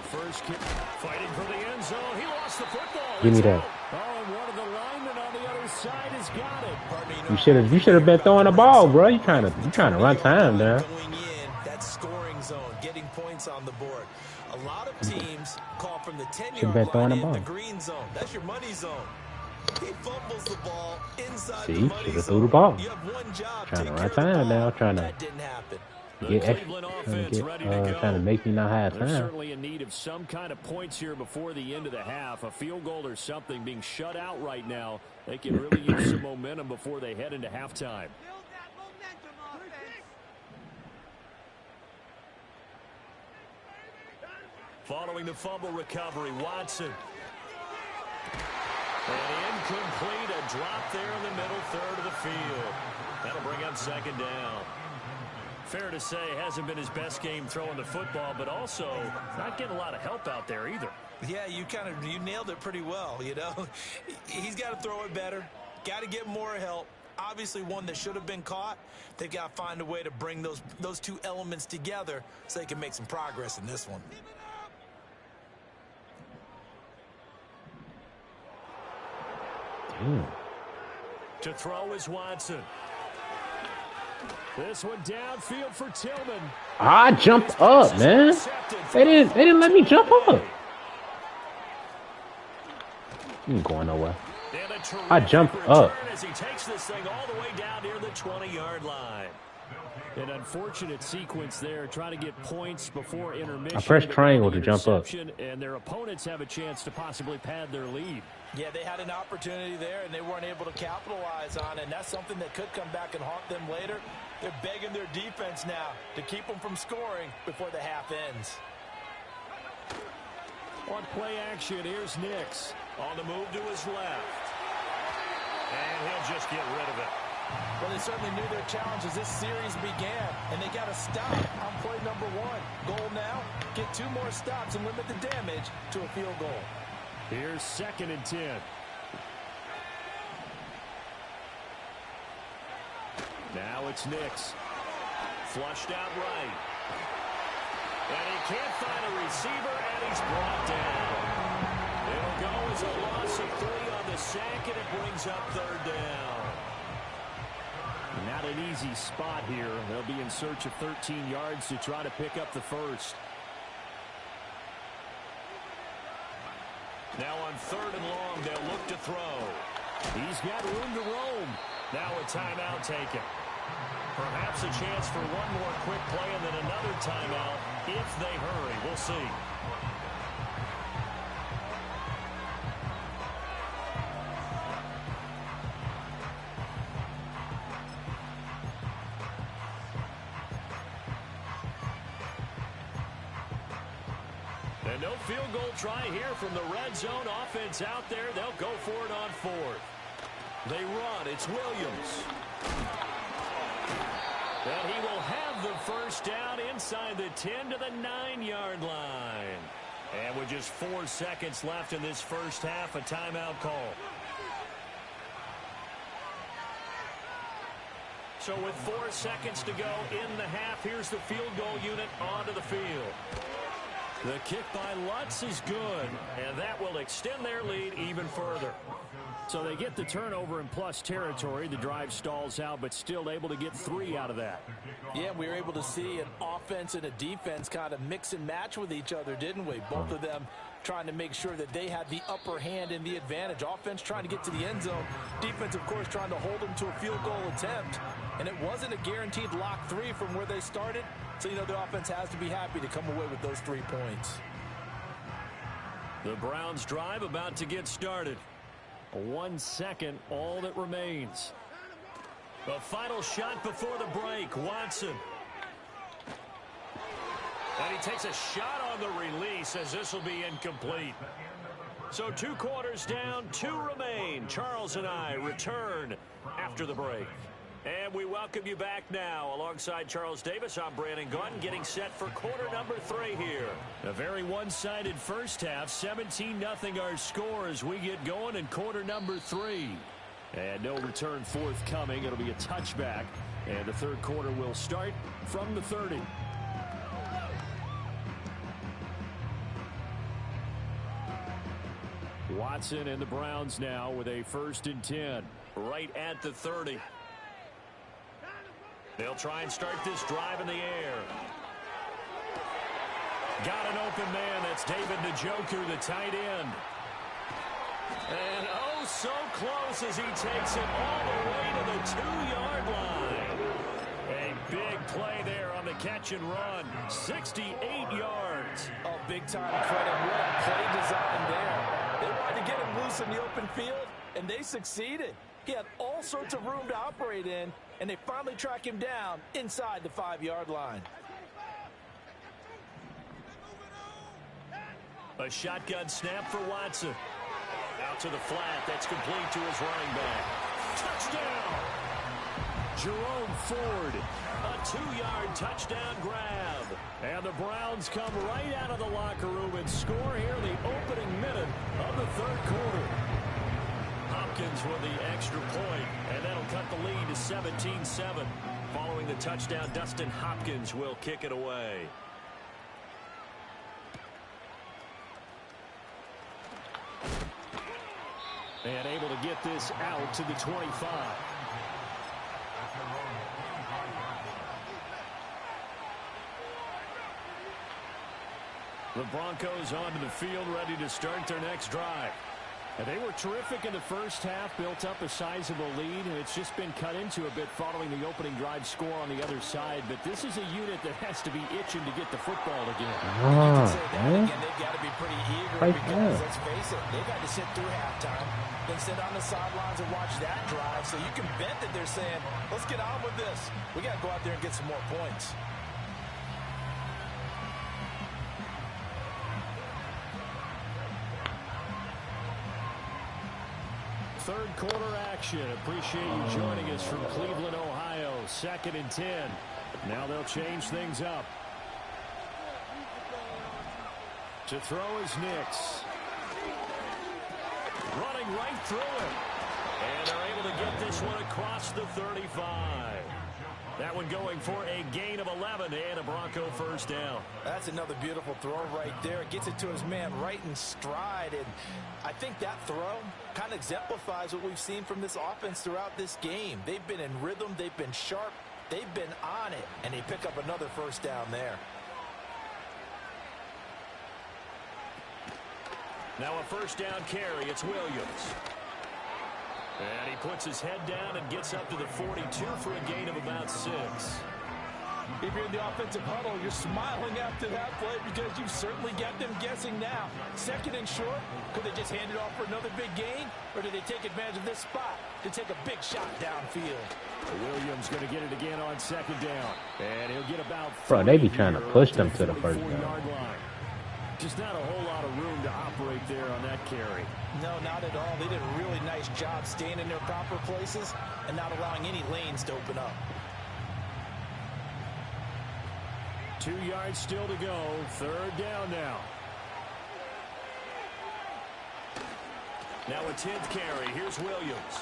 First kick, fighting for the end zone. He lost the football. Give me that. Oh, and one of the linemen on the other side has got it. You should have been throwing the ball, bro. You trying to run time down. Going in, that scoring zone, getting points on the board. A lot of teams call from the 10-yard line in the green zone. That's your money zone. He fumbles the ball inside the money zone. Threw the ball. You have one job, Trying to take run care of the time now. ball. Trying to That didn't happen. get extra. Trying to make me not have They're time. certainly in need of some kind of points here before the end of the half. A field goal or something. Being shut out right now, they can really use some momentum before they head into halftime. Following the fumble recovery, Watson. And incomplete, a drop there in the middle third of the field. That'll bring up 2nd down. Fair to say, hasn't been his best game throwing the football, but also not getting a lot of help out there either. Yeah, you nailed it pretty well, you know. He's got to throw it better. Got to get more help. Obviously one that should have been caught. They've got to find a way to bring those two elements together so they can make some progress in this one. To throw is Watson. This one downfield for Tillman. I jumped up, man. They didn't let me jump up. You ain't going nowhere. I jumped up. As he takes this thing all the way down near the 20-yard line. An unfortunate sequence there, trying to get points before intermission. I pressed triangle to jump up. And their opponents have a chance to possibly pad their lead. Yeah, they had an opportunity there, and they weren't able to capitalize on it. And that's something that could come back and haunt them later. They're begging their defense now to keep them from scoring before the half ends. On play action, here's Nix. On the move to his left. And he'll just get rid of it. Well, they certainly knew their challenge as this series began, and they got to stop on play number 1. Goal now, get 2 more stops and limit the damage to a field goal. Here's 2nd and 10. Now it's Nix. Flushed out right. And he can't find a receiver, and he's brought down. It'll go as a loss of 3 on the sack, and it brings up 3rd down. Not an easy spot here. They'll be in search of 13 yards to try to pick up the first. Now on 3rd and long, they'll look to throw. He's got room to roam. Now a timeout taken. Perhaps a chance for one more quick play and then another timeout if they hurry. We'll see. And no field goal try here from the red zone offense out there. They'll go for it on 4th. They run. It's Williams. And he will have the first down inside the 10 to the 9-yard line. And with just 4 seconds left in this first half, a timeout call. So with 4 seconds to go in the half, here's the field goal unit onto the field. The kick by Lutz is good, and that will extend their lead even further. So they get the turnover in plus territory. The drive stalls out, but still able to get 3 out of that. Yeah, we were able to see an offense and a defense kind of mix and match with each other, didn't we? Both of them trying to make sure that they had the upper hand and the advantage. Offense trying to get to the end zone. Defense, of course, trying to hold them to a field goal attempt. And it wasn't a guaranteed lock 3 from where they started. So, you know, the offense has to be happy to come away with those 3 points. The Browns drive about to get started. 1 second, all that remains. The final shot before the break, Watson. And he takes a shot on the release as this will be incomplete. So 2 quarters down, 2 remain. Charles and I return after the break. And we welcome you back now. Alongside Charles Davis, I'm Brandon Gunn, getting set for quarter number 3 here. A very one-sided first half, 17-0 our score as we get going in quarter number 3. And no return forthcoming. It'll be a touchback. And the 3rd quarter will start from the 30. Watson and the Browns now with a 1st and 10. Right at the 30. They'll try and start this drive in the air. Got an open man. That's David Njoku, the tight end. And oh, so close as he takes it all the way to the 2-yard line. A big play there on the catch and run. 68 yards. Oh, big time credit. What a play design there. They wanted to get him loose in the open field, and they succeeded. He had all sorts of room to operate in, and they finally track him down inside the 5-yard line. A shotgun snap for Watson. Out to the flat. That's complete to his running back. Touchdown! Jerome Ford. A 2-yard touchdown grab. And the Browns come right out of the locker room and score here in the opening minute of the 3rd quarter. Hopkins with the extra point, and that'll cut the lead to 17-7. Following the touchdown, Dustin Hopkins will kick it away. And able to get this out to the 25. The Broncos onto the field, ready to start their next drive. And they were terrific in the first half, built up a sizable lead, and it's just been cut into a bit following the opening drive score on the other side. But this is a unit that has to be itching to get the football again. You can say that again. They've got to be pretty eager because, let's face it, they've had to sit through halftime, then sit on the sidelines and watch that drive. So you can bet that they're saying, let's get on with this. We got to go out there and get some more points. Third quarter action. Appreciate you joining us from Cleveland, Ohio. 2nd and 10. Now they'll change things up. To throw is Nix. Running right through it. And they're able to get this one across the 35. That one going for a gain of 11 and a Bronco first down. That's another beautiful throw right there. Gets it to his man right in stride. And I think that throw kind of exemplifies what we've seen from this offense throughout this game. They've been in rhythm. They've been sharp. They've been on it. And they pick up another first down there. Now a first down carry. It's Williams. And he puts his head down and gets up to the 42 for a gain of about 6. If you're in the offensive huddle, you're smiling after that play because you've certainly got them guessing now. 2nd and short, could they just hand it off for another big gain? Or do they take advantage of this spot to take a big shot downfield? Williams going to get it again on 2nd down. And he'll get about... Bro, they be trying to push them to the first down. Just not a whole lot of room to operate there on that carry. No, not at all. They did a really nice job staying in their proper places and not allowing any lanes to open up. 2 yards still to go. 3rd down now. Now a 10th carry. Here's Williams.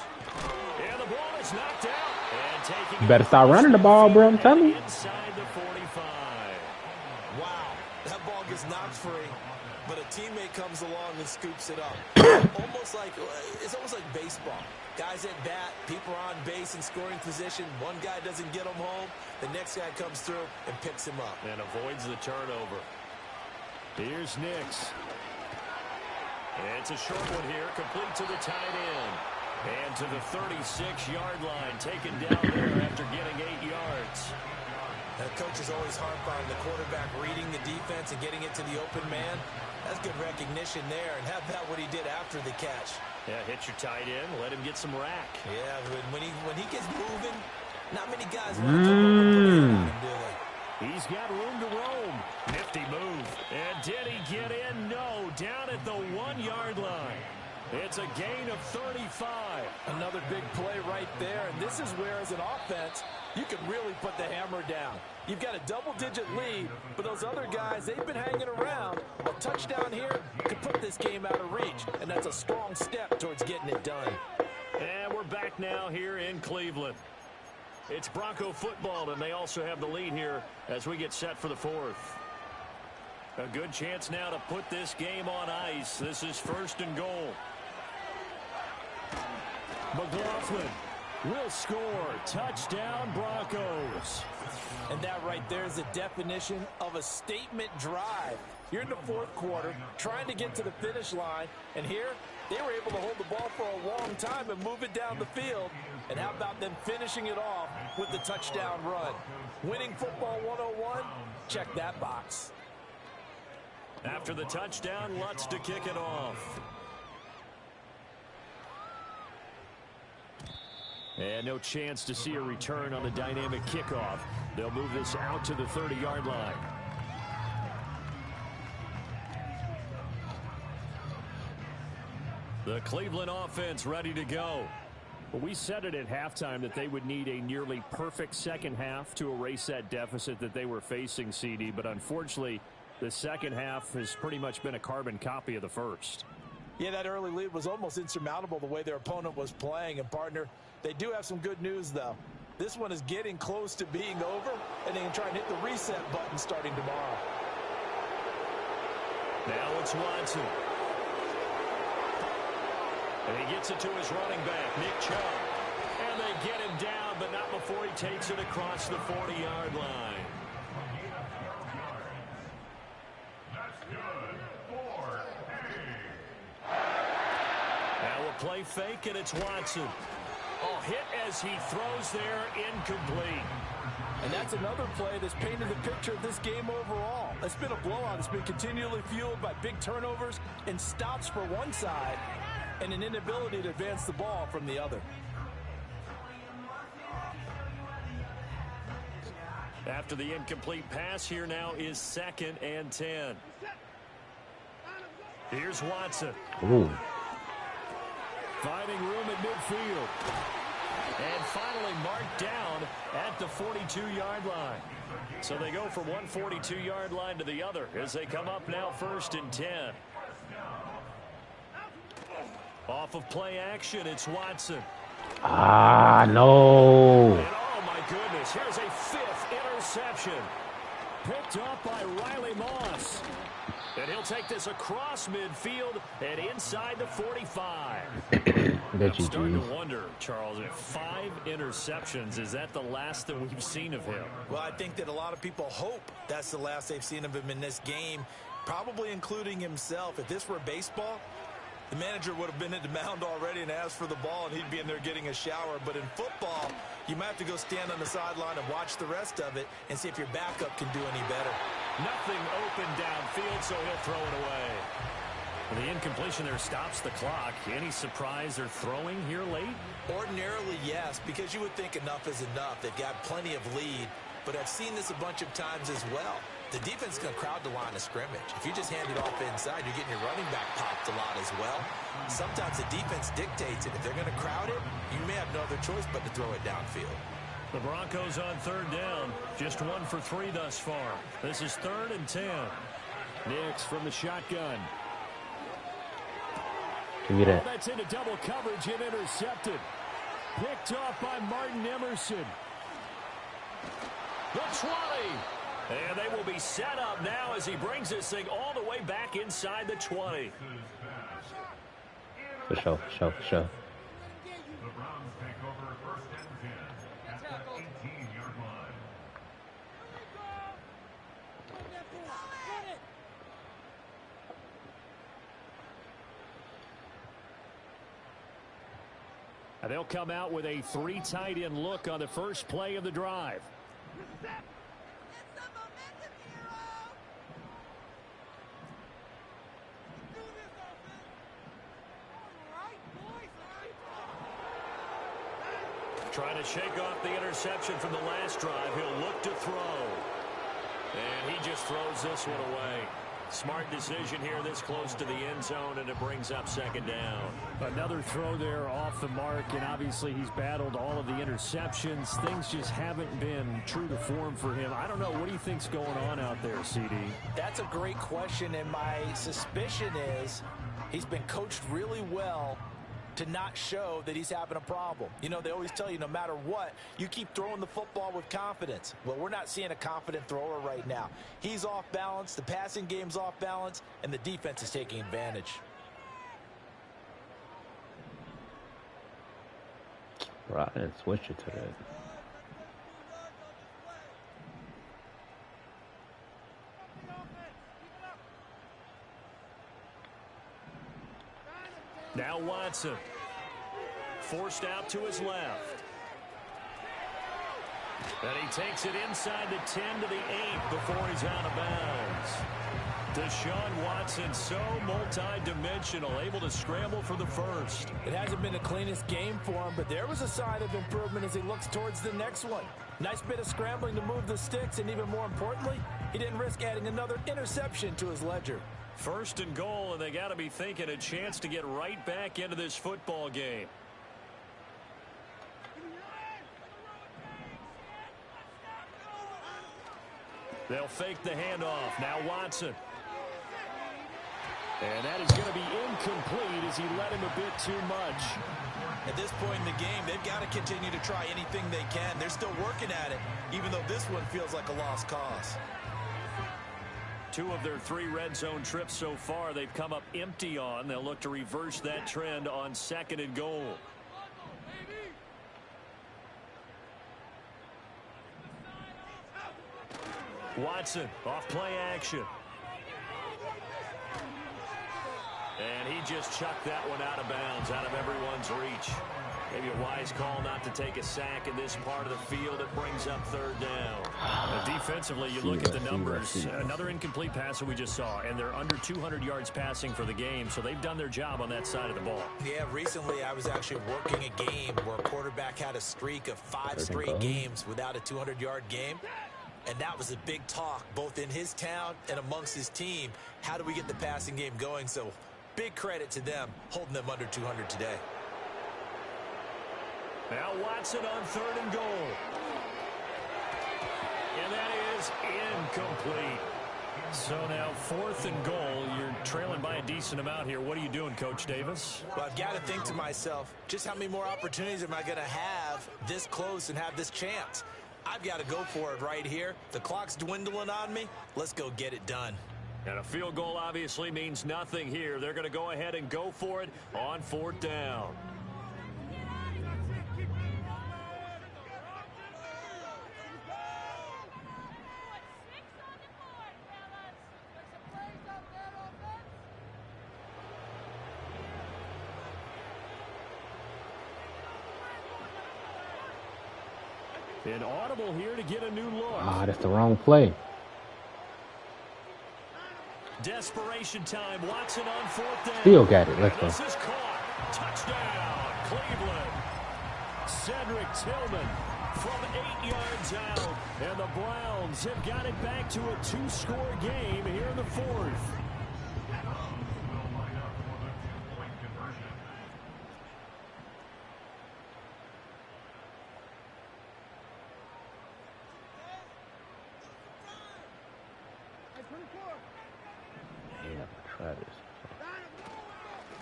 And the ball is knocked out. And taking you better start running the ball, bro. I'm telling you. Inside the 45. Wow. That ball gets knocked free, but a teammate comes along and scoops it up. It's almost like baseball. Guys at bat, people are on base in scoring position. One guy doesn't get him home. The next guy comes through and picks him up. And avoids the turnover. Here's Nix. It's a short one here, complete to the tight end. And to the 36-yard line, taken down there after getting 8 yards. The coaches always harp on the quarterback reading the defense and getting it to the open man. That's good recognition there, and how about what he did after the catch? Yeah, hit your tight end, let him get some rack. Yeah, when he gets moving, not many guys want to come over and put it on him, do they? He's got room to roam. Nifty move. And did he get in? No, down at the 1-yard line. It's a gain of 35. Another big play right there, and this is where, as an offense, you can really put the hammer down. You've got a double-digit lead, but those other guys, they've been hanging around. A touchdown here could put this game out of reach, and that's a strong step towards getting it done. And we're back now here in Cleveland. It's Bronco football, and they also have the lead here as we get set for the 4th. A good chance now to put this game on ice. This is 1st and goal. McLaughlin will score. Touchdown, Broncos. And that right there is the definition of a statement drive. You're in the 4th quarter, trying to get to the finish line, and here they were able to hold the ball for a long time and move it down the field. And how about them finishing it off with the touchdown run? Winning football 101? Check that box. After the touchdown, Lutz to kick it off. And no chance to see a return on the dynamic kickoff. They'll move this out to the 30-yard line. The Cleveland offense ready to go. Well, we said it at halftime that they would need a nearly perfect second half to erase that deficit that they were facing, CD. But unfortunately, the second half has pretty much been a carbon copy of the first. Yeah, that early lead was almost insurmountable the way their opponent was playing. And, partner, they do have some good news, though. This one is getting close to being over, and they can try and hit the reset button starting tomorrow. Now it's Watson. And he gets it to his running back, Nick Chubb. And they get him down, but not before he takes it across the 40-yard line. play fake, and it's Watson. Oh, hit as he throws there, incomplete. And that's another play that's painted the picture of this game overall. It's been a blowout. It's been continually fueled by big turnovers and stops for one side and an inability to advance the ball from the other. After the incomplete pass, here now is 2nd and 10. Here's Watson. Ooh. Finding room at midfield. And finally marked down at the 42-yard line. So they go from one 42-yard line to the other as they come up now 1st and 10. Off of play action, it's Watson. Ah, no. And oh, my goodness, here's a 5th interception. Picked up by Riley Moss. And he'll take this across midfield and inside the 45. I'm starting to wonder, Charles, if 5 interceptions, is that the last that we've seen of him? Well, I think that a lot of people hope that's the last they've seen of him in this game, probably including himself. If this were baseball, the manager would have been at the mound already and asked for the ball, and he'd be in there getting a shower. But in football, you might have to go stand on the sideline and watch the rest of it and see if your backup can do any better. Nothing open downfield, so he'll throw it away. The incompletion there stops the clock. Any surprise they're throwing here late? Ordinarily, yes, because you would think enough is enough. They've got plenty of lead, but I've seen this a bunch of times as well. The defense is going to crowd the line of scrimmage. If you just hand it off inside, you're getting your running back popped a lot as well. Sometimes the defense dictates it. If they're going to crowd it, you may have no other choice but to throw it downfield. The Broncos on 3rd down. Just 1 for 3 thus far. This is 3rd and 10. Nix from the shotgun. Give me that. That's into double coverage and intercepted. Picked off by Martin Emerson. The 20. And they will be set up now as he brings this thing all the way back inside the 20. For sure, for sure, for sure. The Browns take over 1st and 10 at the 18-yard line. And they'll come out with a 3 tight end look on the first play of the drive. Trying to shake off the interception from the last drive. He'll look to throw. And he just throws this one away. Smart decision here this close to the end zone, and it brings up 2nd down. Another throw there off the mark, and obviously he's battled all of the interceptions. Things just haven't been true to form for him. I don't know. What do you think's going on out there, CD? That's a great question, and my suspicion is he's been coached really well to not show that he's having a problem. You know, they always tell you no matter what, you keep throwing the football with confidence. Well, we're not seeing a confident thrower right now. He's off balance, the passing game's off balance, and the defense is taking advantage. Right, and switch it to that. Now Watson. Forced out to his left. And he takes it inside the 10 to the 8 before he's out of bounds. Deshaun Watson, so multi-dimensional, able to scramble for the first. It hasn't been the cleanest game for him, but there was a sign of improvement as he looks towards the next one. Nice bit of scrambling to move the sticks, and even more importantly, he didn't risk adding another interception to his ledger. 1st and goal, and they got to be thinking a chance to get right back into this football game. They'll fake the handoff. Now Watson. And that is going to be incomplete as he let him a bit too much. At this point in the game, they've got to continue to try anything they can. They're still working at it, even though this one feels like a lost cause. 2 of their 3 red zone trips so far, they've come up empty on. They'll look to reverse that trend on 2nd and goal. Watson off play action. And he just chucked that one out of bounds, out of everyone's reach. Maybe a wise call not to take a sack in this part of the field. It brings up third down. Defensively, you look at the numbers. Another incomplete passer we just saw, and they're under 200 yards passing for the game, so they've done their job on that side of the ball. Yeah, recently I was actually working a game where a quarterback had a streak of 5 straight games without a 200-yard game. And that was a big talk, both in his town and amongst his team. How do we get the passing game going? So big credit to them, holding them under 200 today. Now Watson on 3rd and goal. And that is incomplete. So now 4th and goal. You're trailing by a decent amount here. What are you doing, Coach Davis? Well, I've got to think to myself, just how many more opportunities am I going to have this close and have this chance? I've got to go for it right here. The clock's dwindling on me. Let's go get it done. And a field goal obviously means nothing here. They're going to go ahead and go for it on 4th down. An audible here to get a new look. Ah, that's the wrong play. Desperation time. Watson on 4th down. Still got it. Let's go. This is caught. Touchdown, Cleveland. Cedric Tillman from 8 yards out. And the Browns have got it back to a 2-score game here in the 4th.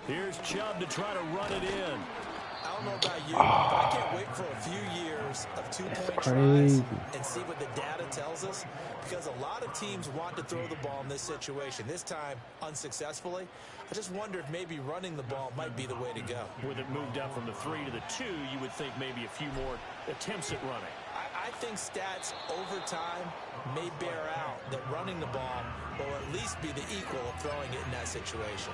Here's Chubb to try to run it in. I don't know about you, but I can't wait for a few years of 2-point tries and see what the data tells us, because a lot of teams want to throw the ball in this situation. This time, unsuccessfully. I just wonder if maybe running the ball might be the way to go. With it moved up from the 3 to the 2, you would think maybe a few more attempts at running. I think stats over time may bear out that running the ball will at least be the equal of throwing it in that situation.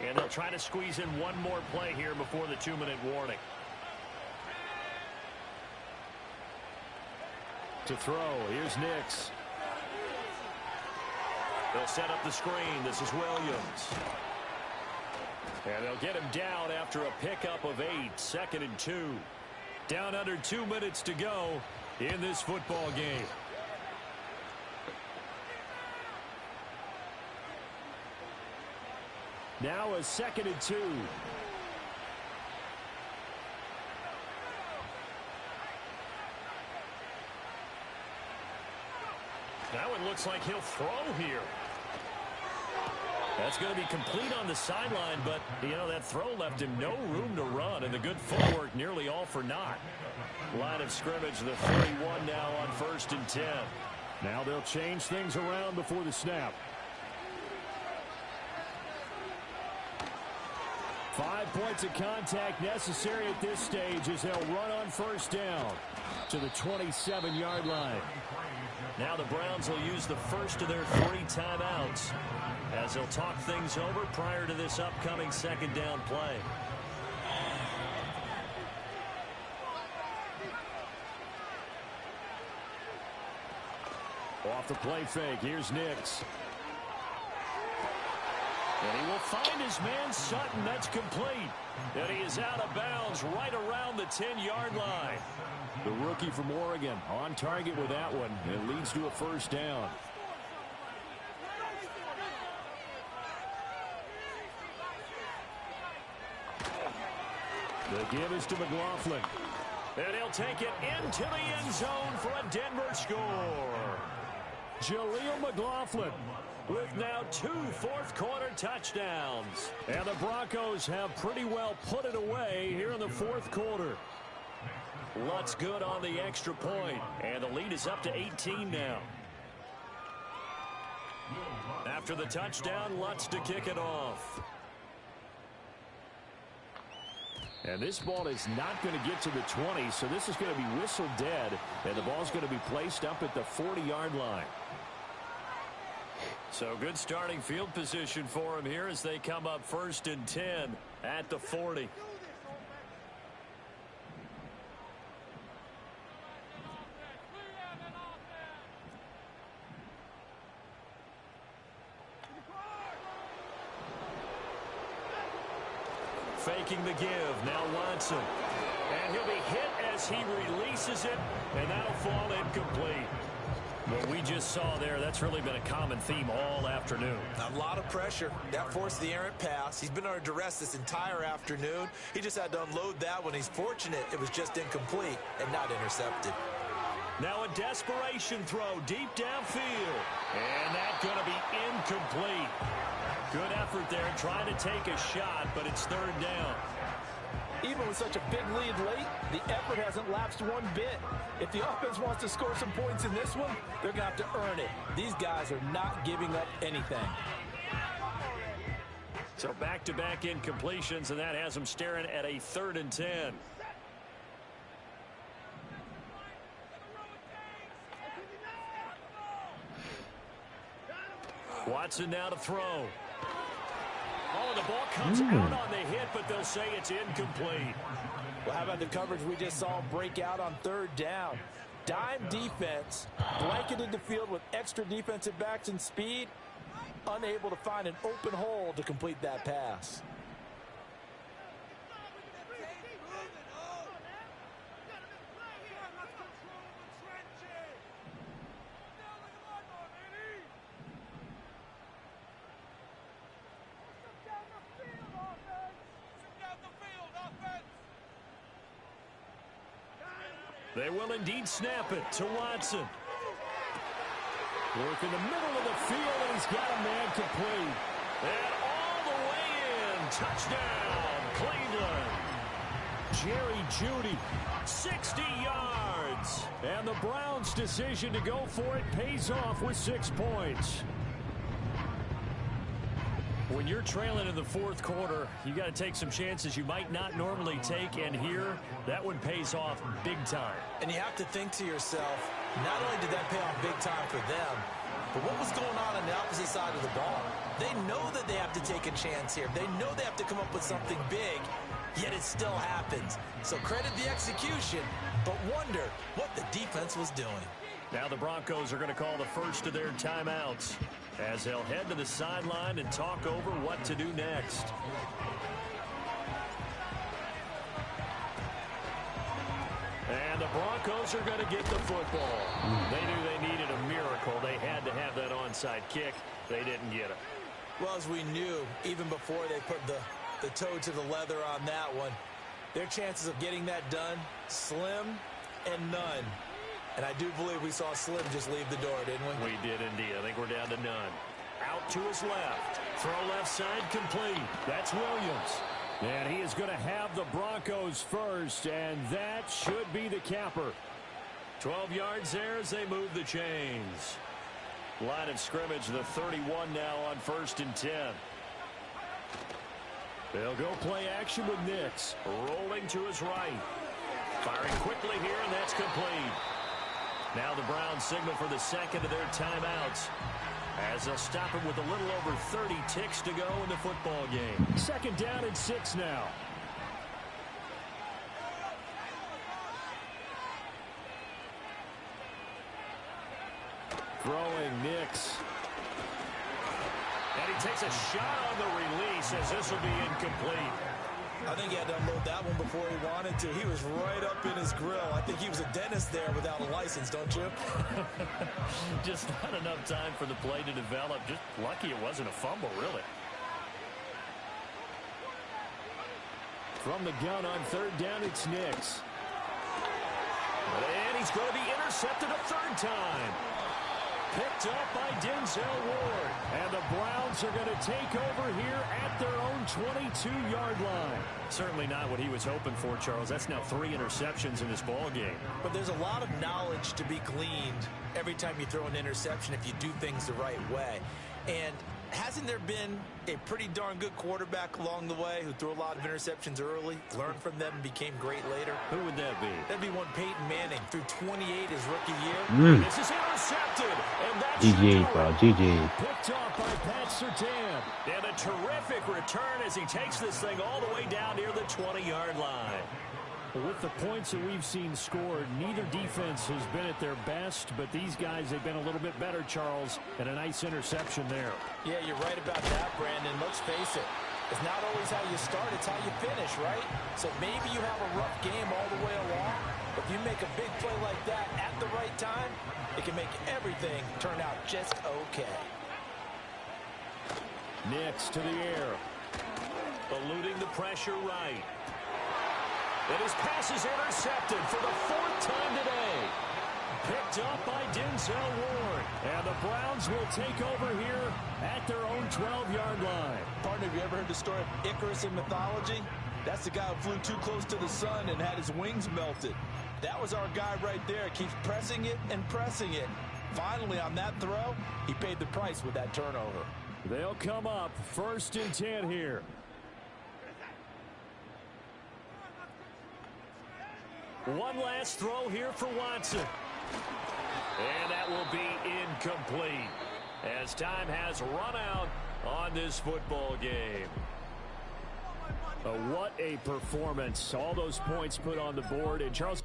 And they'll try to squeeze in one more play here before the 2-minute warning. To throw, here's Nix. They'll set up the screen. This is Williams. And they'll get him down after a pickup of 8. 2nd and 2. Down under 2 minutes to go in this football game. Now a 2nd and 2. That one looks like he'll throw here. That's going to be complete on the sideline, but, you know, that throw left him no room to run, and the good footwork nearly all for naught. Line of scrimmage, the 31 now on 1st and 10. Now they'll change things around before the snap. 5 points of contact necessary at this stage as they'll run on 1st down to the 27-yard line. Now the Browns will use the first of their 3 timeouts as they'll talk things over prior to this upcoming 2nd down play. Off the play fake, here's Nix. And he will find his man Sutton. That's complete. And he is out of bounds right around the 10-yard line. The rookie from Oregon on target with that one. It leads to a 1st down. The give is to McLaughlin. And he'll take it into the end zone for a Denver score. Jaleel McLaughlin with now 2 fourth-quarter touchdowns. And the Broncos have pretty well put it away here in the 4th quarter. Lutz good on the extra point, and the lead is up to 18 now. After the touchdown, Lutz to kick it off. And this ball is not going to get to the 20, so this is going to be whistled dead, and the ball's going to be placed up at the 40-yard line. So good starting field position for him here as they come up 1st and 10 at the 40. Faking the give. Now Watson. And he'll be hit as he releases it, and that'll fall incomplete. What we just saw there, that's really been a common theme all afternoon. A lot of pressure. That forced the errant pass. He's been under duress this entire afternoon. He just had to unload that one. He's fortunate it was just incomplete and not intercepted. Now a desperation throw deep downfield. And that's going to be incomplete. Good effort there, trying to take a shot, but it's 3rd down. Even with such a big lead late, the effort hasn't lapsed one bit. If the offense wants to score some points in this one, they're going to have to earn it. These guys are not giving up anything. So back-to-back incompletions, and that has them staring at a 3rd and 10. Watson now to throw. Oh, the ball comes out on the hit, but they'll say it's incomplete. Well, how about the coverage we just saw break out on 3rd down? Dime defense, blanketed the field with extra defensive backs and speed, unable to find an open hole to complete that pass. They will indeed snap it to Watson. Work in the middle of the field, and he's got a man complete. And all the way in. Touchdown, Cleveland. Jerry Jeudy, 60 yards. And the Browns' decision to go for it pays off with 6 points. When you're trailing in the 4th quarter, you got to take some chances you might not normally take, and here, that one pays off big time. And you have to think to yourself, not only did that pay off big time for them, but what was going on the opposite side of the ball? They know that they have to take a chance here. They know they have to come up with something big, yet it still happens. So credit the execution, but wonder what the defense was doing. Now the Broncos are going to call the first of their timeouts as they'll head to the sideline and talk over what to do next. And the Broncos are going to get the football. They knew they needed a miracle. They had to have that onside kick. They didn't get it. Well, as we knew, even before they put the toe to the leather on that one, their chances of getting that done, slim and none. And I do believe we saw Slim just leave the door, didn't we? We did indeed. I think we're down to none. Out to his left. Throw left side complete. That's Williams. And he is going to have the Broncos first, and that should be the capper. 12 yards there as they move the chains. Line of scrimmage, the 31 now on 1st and 10. They'll go play action with Nix. Rolling to his right. Firing quickly here, and that's complete. Now the Browns signal for the 2nd of their timeouts as they'll stop it with a little over 30 ticks to go in the football game. 2nd down and 6 now. Throwing Nix. And he takes a shot on the release as this will be incomplete. I think he had to unload that one before he wanted to. He was right up in his grill. I think he was a dentist there without a license, don't you? Just not enough time for the play to develop. Just lucky it wasn't a fumble, really. From the gun on 3rd down, it's Nix. And he's going to be intercepted a 3rd time. Picked up by Denzel Ward. And the Browns are going to take over here at their own 22-yard line. Certainly not what he was hoping for, Charles. That's now 3 interceptions in this ball game. But there's a lot of knowledge to be gleaned every time you throw an interception if you do things the right way. And hasn't there been a pretty darn good quarterback along the way who threw a lot of interceptions early, learned from them, and became great later? Who would that be? That'd be one Peyton Manning, threw 28 his rookie year. This is intercepted, and that's GG, bro. GG. picked off by Pat Surtain. And a terrific return as he takes this thing all the way down near the 20-yard line. With the points that we've seen scored, neither defense has been at their best, but these guys have been a little bit better, Charles, and a nice interception there. Yeah, you're right about that, Brandon. Let's face it. It's not always how you start, it's how you finish, right? So maybe you have a rough game all the way along, but if you make a big play like that at the right time, it can make everything turn out just okay. Next to the air. Eluding the pressure right. And his pass is intercepted for the 4th time today. Picked up by Denzel Ward. And the Browns will take over here at their own 12-yard line. Partner, have you ever heard the story of Icarus in mythology? That's the guy who flew too close to the sun and had his wings melted. That was our guy right there. Keeps pressing it and pressing it. Finally, on that throw, he paid the price with that turnover. They'll come up 1st and 10 here. One last throw here for Watson. And that will be incomplete as time has run out on this football game. What a performance. All those points put on the board. And Charles...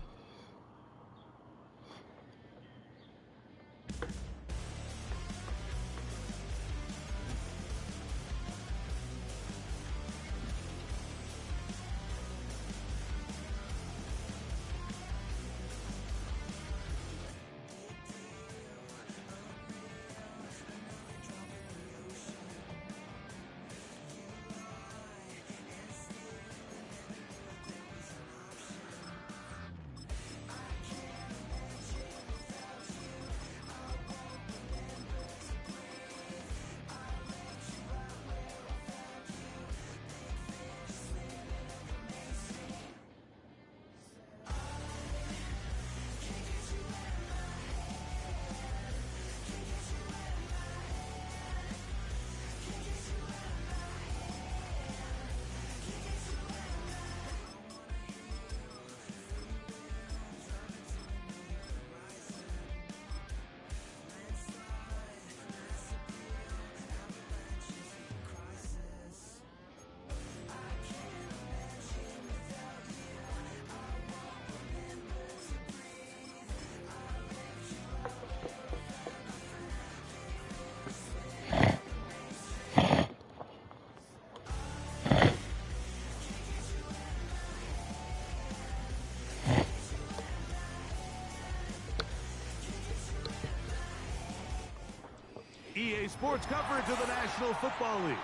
EA Sports coverage of the National Football League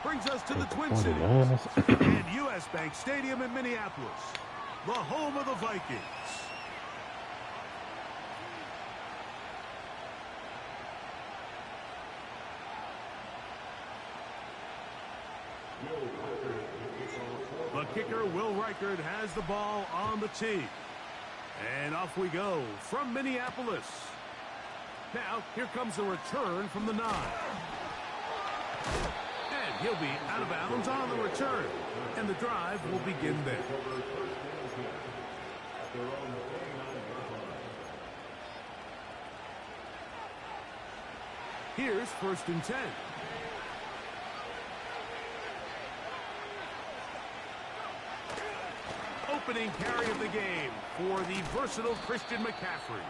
brings us to the Twin Cities and U.S. Bank Stadium in Minneapolis, the home of the Vikings. The kicker, Will Reichard, has the ball on the tee. And off we go from Minneapolis. Now, here comes a return from the 9. And he'll be out of bounds on the return. And the drive will begin there. Here's 1st and 10. Opening carry of the game for the versatile Christian McCaffrey.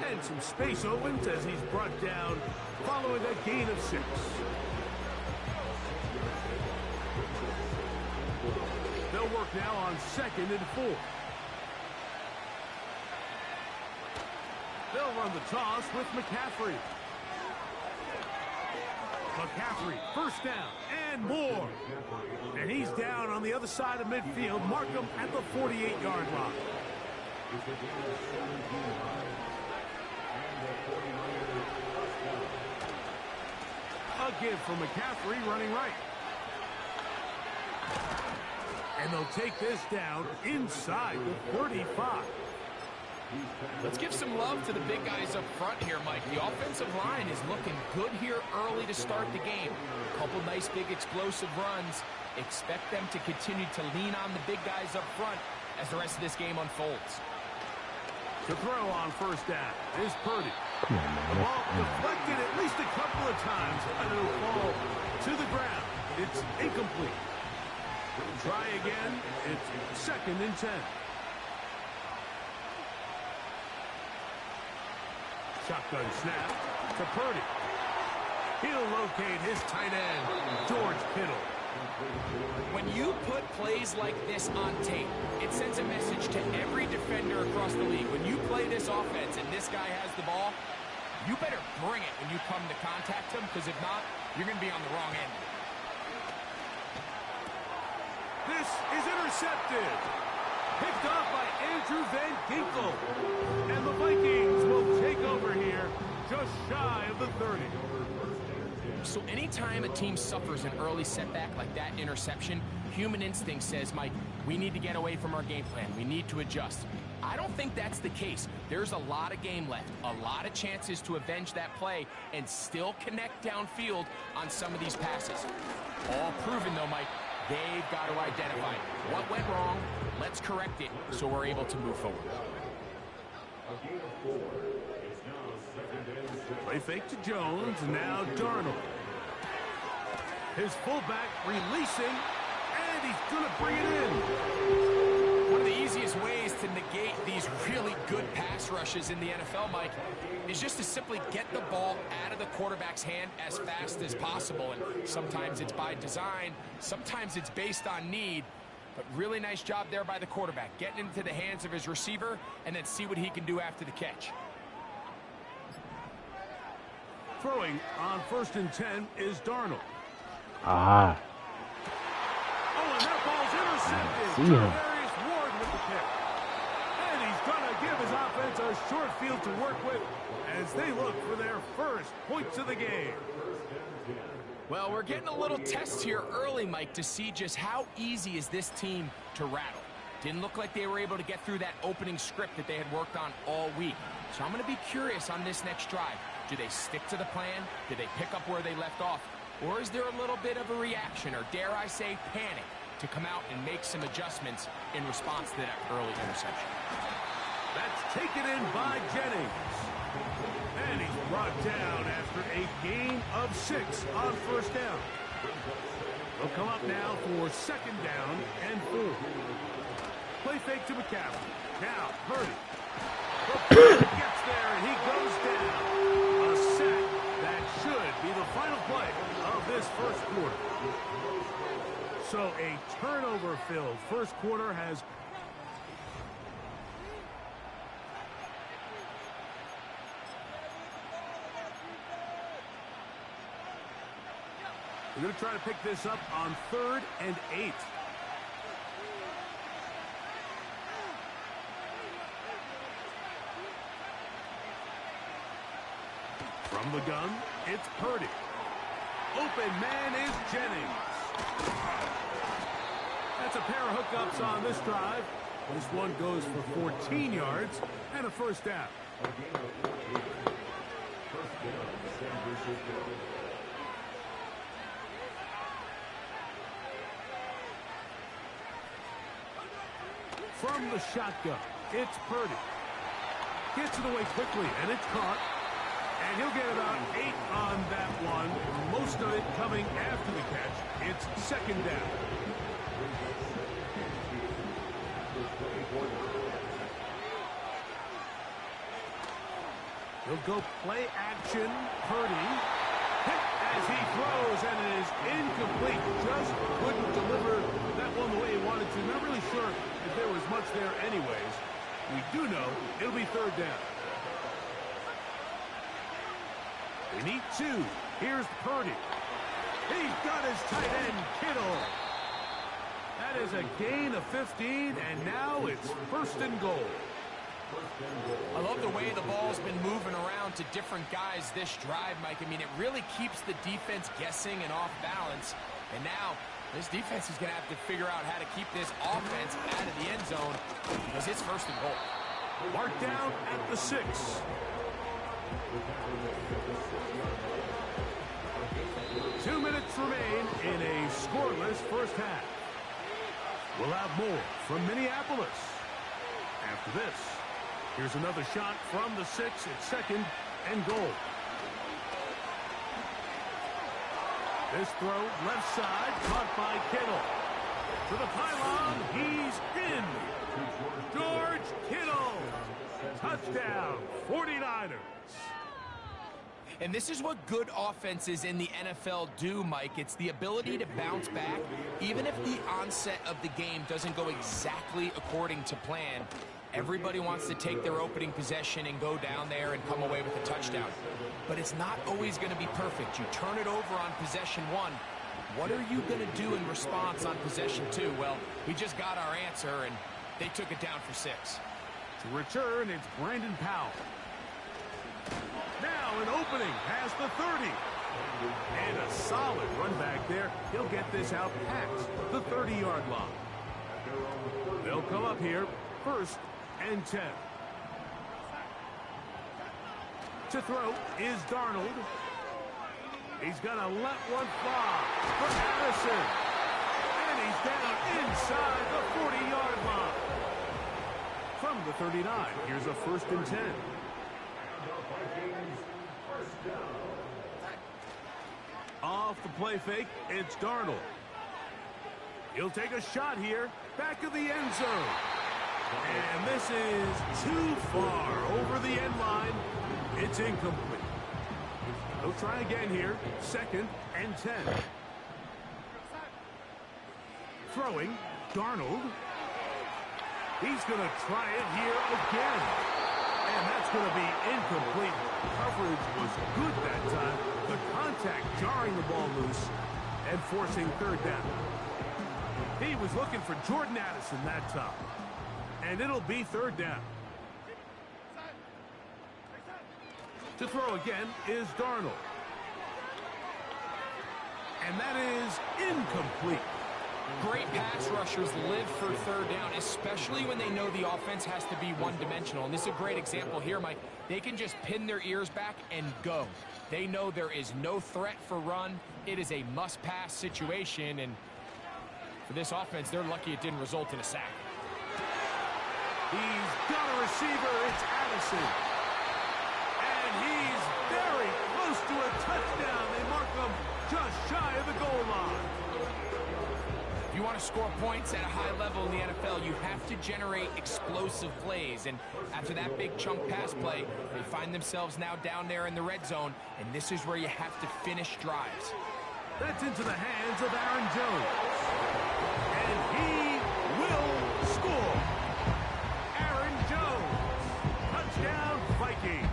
And some space opens as he's brought down following a gain of 6. They'll work now on 2nd and 4. They'll run the toss with McCaffrey. McCaffrey, 1st down and more. And he's down on the other side of midfield. Mark him at the 48-yard line. A give for McCaffrey running right. And they'll take this down inside the 35. Let's give some love to the big guys up front here, Mike. The offensive line is looking good here early to start the game. A couple nice big explosive runs. Expect them to continue to lean on the big guys up front as the rest of this game unfolds. To throw on first down is Purdy. The ball deflected at least a couple of times, and it'll fall to the ground. It's incomplete. Try again. It's 2nd and 10. Shotgun snap to Purdy. He'll locate his tight end, George Kittle. When you put plays like this on tape, it sends a message to every defender across the league. When you play this offense and this guy has the ball, you better bring it when you come to contact him, because if not, you're going to be on the wrong end. This is intercepted. Picked off by Andrew Van Ginkel. And the Vikings will take over here just shy of the 30. So anytime a team suffers an early setback like that interception, human instinct says, Mike, we need to get away from our game plan. We need to adjust. I don't think that's the case. There's a lot of game left, a lot of chances to avenge that play and still connect downfield on some of these passes. All proven, though, Mike, they've got to identify what went wrong. Let's correct it so we're able to move forward. Play fake to Jones, now Darnold. His fullback releasing, and he's going to bring it in. One of the easiest ways to negate these really good pass rushes in the NFL, Mike, is just to simply get the ball out of the quarterback's hand as fast as possible. And sometimes it's by design, sometimes it's based on need. But really nice job there by the quarterback, getting into the hands of his receiver and then see what he can do after the catch. Throwing on 1st and 10 is Darnold. Ah. Oh, and that ball's intercepted. See him. Darius Ward with the pick. And he's going to give his offense a short field to work with as they look for their first points of the game. Well, we're getting a little test here early, Mike, to see just how easy is this team to rattle. Didn't look like they were able to get through that opening script that they had worked on all week. So I'm going to be curious on this next drive. Do they stick to the plan? Do they pick up where they left off? Or is there a little bit of a reaction, or dare I say panic, to come out and make some adjustments in response to that early interception? That's taken in by Jennings. And he's brought down after a gain of 6 on 1st down. They'll come up now for 2nd down and 4. Play fake to McCaffrey. Now, Purdy. Purdy gets there, and he goes down. A sack that should be the final play of this 1st quarter. So a turnover-filled 1st quarter has... We're going to try to pick this up on 3rd and 8. From the gun, it's Purdy. Open man is Jennings. That's a pair of hookups on this drive. This one goes for 14 yards and a 1st down. From the shotgun, it's Purdy. Gets it away quickly, and it's caught. And he'll get about 8 on that one. Most of it coming after the catch. It's 2nd down. He'll go play action. Purdy hit as he throws, and it is incomplete. Just couldn't deliver that one the way he wanted to. Not really sure if there was much there anyways. We do know it'll be 3rd down. They need 2. Here's Purdy. He's got his tight end, Kittle. That is a gain of 15, and now it's 1st and goal. I love the way the ball's been moving around to different guys this drive, Mike. I mean, it really keeps the defense guessing and off balance. And now, this defense is going to have to figure out how to keep this offense out of the end zone because it's 1st and goal. Marked down at the 6. Two minutes remain in a scoreless first half. We'll have more from Minneapolis. After this, here's another shot from the 6 at second and goal. This throw left side, caught by Kittle. To the pylon, he's in. George Kittle. Touchdown, 49ers. And this is what good offenses in the NFL do, Mike. It's the ability to bounce back, even if the onset of the game doesn't go exactly according to plan. Everybody wants to take their opening possession and go down there and come away with a touchdown. But it's not always going to be perfect. You turn it over on possession 1. What are you going to do in response on possession 2? Well, we just got our answer, and they took it down for 6. To return, it's Brandon Powell. Now an opening past the 30. And a solid run back there. He'll get this out past the 30-yard line. They'll come up here, 1st and 10. To throw is Darnold. He's going to let one fly for Addison. And he's down inside the 40-yard line. From the 39, here's a 1st and 10. Off the play fake, it's Darnold. He'll take a shot here, back of the end zone. And this is too far over the end line. It's incomplete. He'll try again here, 2nd and 10. Throwing, Darnold. He's going to try it here again. And that's going to be incomplete. Coverage was good that time. The contact jarring the ball loose and forcing 3rd down. He was looking for Jordan Addison that time. And it'll be 3rd down. To throw again is Darnold. And that is incomplete. Great pass rushers live for 3rd down, especially when they know the offense has to be one-dimensional. And this is a great example here, Mike. They can just pin their ears back and go. They know there is no threat for run. It is a must-pass situation, and for this offense, they're lucky it didn't result in a sack. He's got a receiver. It's Addison. And he's very close to a touchdown. They mark him just shy of the goal line. If you want to score points at a high level in the NFL, you have to generate explosive plays. And after that big chunk pass play, they find themselves now down there in the red zone, and this is where you have to finish drives. That's into the hands of Aaron Jones. And he will score. Aaron Jones. Touchdown, Vikings.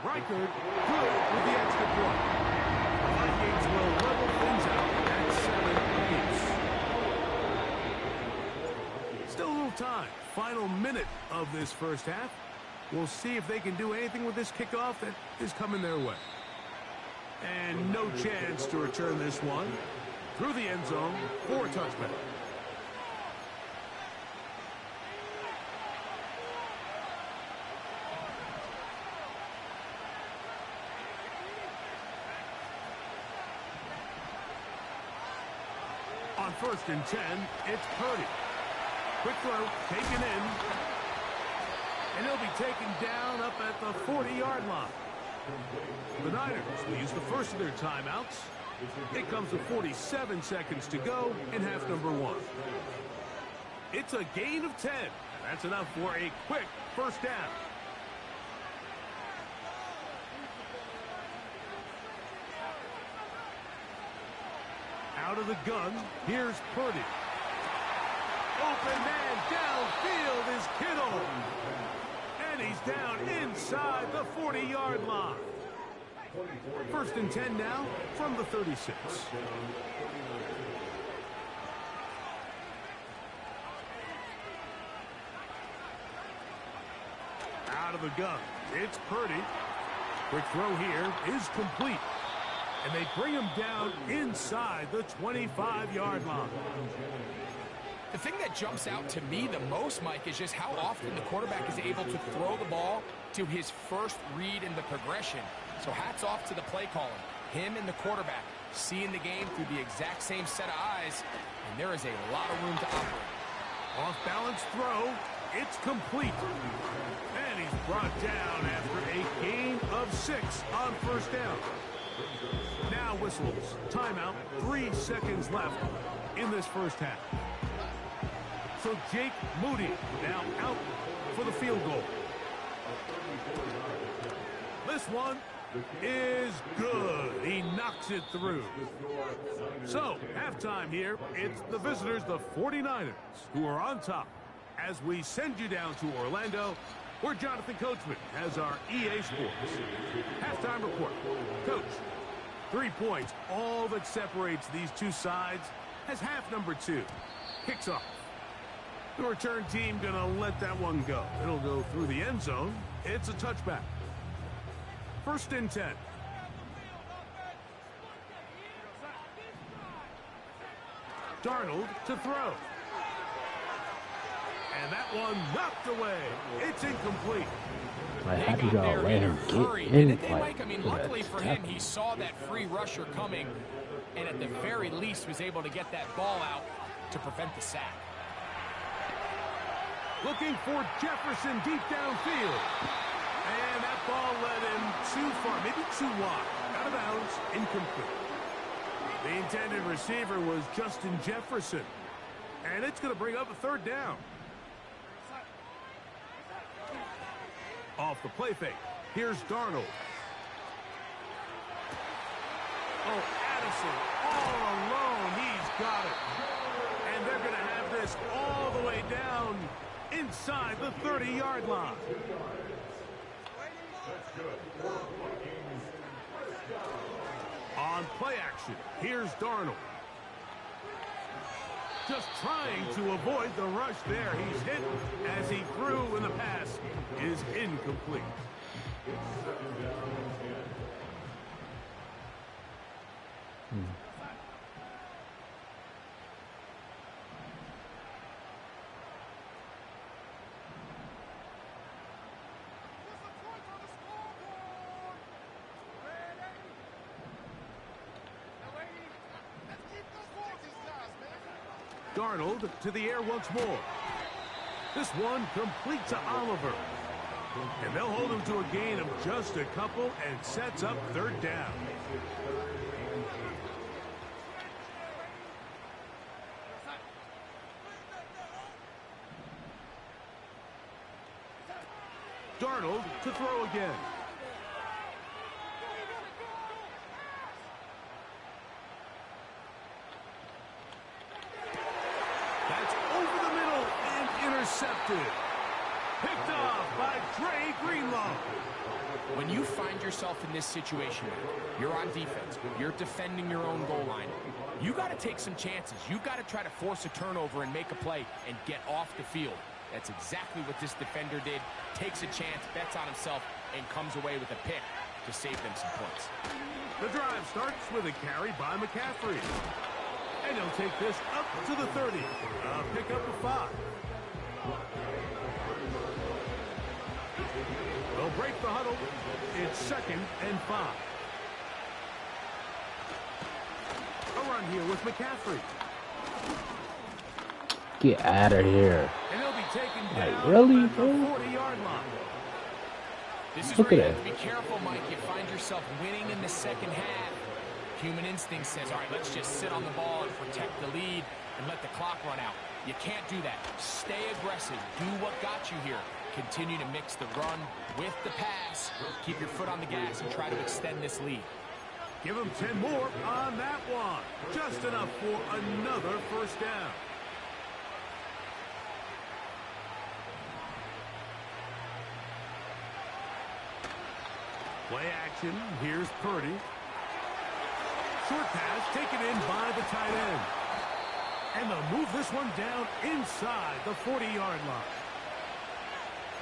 Reichard good with the extra point. Vikings will level things out at 7 apiece. Still a little time. Final minute of this first half. We'll see if they can do anything with this kickoff that is coming their way. And no chance to return this one through the end zone for a touchback. On 1st and 10, it's Purdy. Quick throw, taken in. And he'll be taken down up at the 40-yard line. The Niners will use the first of their timeouts. It comes with 47 seconds to go in half number 1. It's a gain of 10. That's enough for a quick 1st down. Out of the gun, here's Purdy. Open man downfield is Kittle. And he's down inside the 40-yard line. 1st and 10 now from the 36. Out of the gun, it's Purdy. Quick throw here is complete. And they bring him down inside the 25-yard line. The thing that jumps out to me the most, Mike, is just how often the quarterback is able to throw the ball to his first read in the progression. So hats off to the play caller. Him and the quarterback seeing the game through the exact same set of eyes, and there is a lot of room to operate. Off-balance throw. It's complete. And he's brought down after a gain of 6 on first down. Now whistles. Timeout. 3 seconds left in this first half. So Jake Moody now out for the field goal. This one is good. He knocks it through. So, halftime here. It's the visitors, the 49ers, who are on top as we send you down to Orlando, where Jonathan Coachman has our EA Sports halftime report. Coach, 3 points, all that separates these two sides as half number 2 kicks off. The return team gonna let that one go. It'll go through the end zone. It's a touchback. 1st and 10. Darnold to throw. And that one knocked away. It's incomplete. I had to go let him get in. Mike, I mean, luckily for him, he saw that free rusher coming, and at the very least was able to get that ball out to prevent the sack. Looking for Jefferson deep downfield. And that ball led him too far, maybe too wide. Out of bounds, incomplete. The intended receiver was Justin Jefferson. And it's going to bring up a 3rd down. Off the play fake. Here's Darnold. Oh, Addison all alone. He's got it. And they're going to have this all the way down inside the 30-yard line. On play action, here's Darnold. Just trying to avoid the rush there. He's hit as he threw, and the pass is incomplete. Darnold to the air once more. This one complete to Oliver. And they'll hold him to a gain of just a couple and sets up 3rd down. Darnold to throw again. Intercepted. Picked off by Dre Greenlaw. When you find yourself in this situation, you're on defense, you're defending your own goal line, you got to take some chances. You got to try to force a turnover and make a play and get off the field. That's exactly what this defender did. Takes a chance, bets on himself, and comes away with a pick to save them some points. The drive starts with a carry by McCaffrey. And he'll take this up to the 30. Pick up a 5. They'll break the huddle. It's 2nd and 5. A run here with McCaffrey. Get out of here. And he'll be taken down like, really, at the bro? 40-yard line. This is Look where you at have to be careful, Mike. You find yourself winning in the second half. Human instinct says, all right, let's just sit on the ball and protect the lead and let the clock run out. You can't do that. Stay aggressive. Do what got you here. Continue to mix the run with the pass. Keep your foot on the gas and try to extend this lead. Give him 10 more on that one. Just enough for another 1st down. Play action. Here's Purdy. Short pass taken in by the tight end. And they'll move this one down inside the 40-yard line.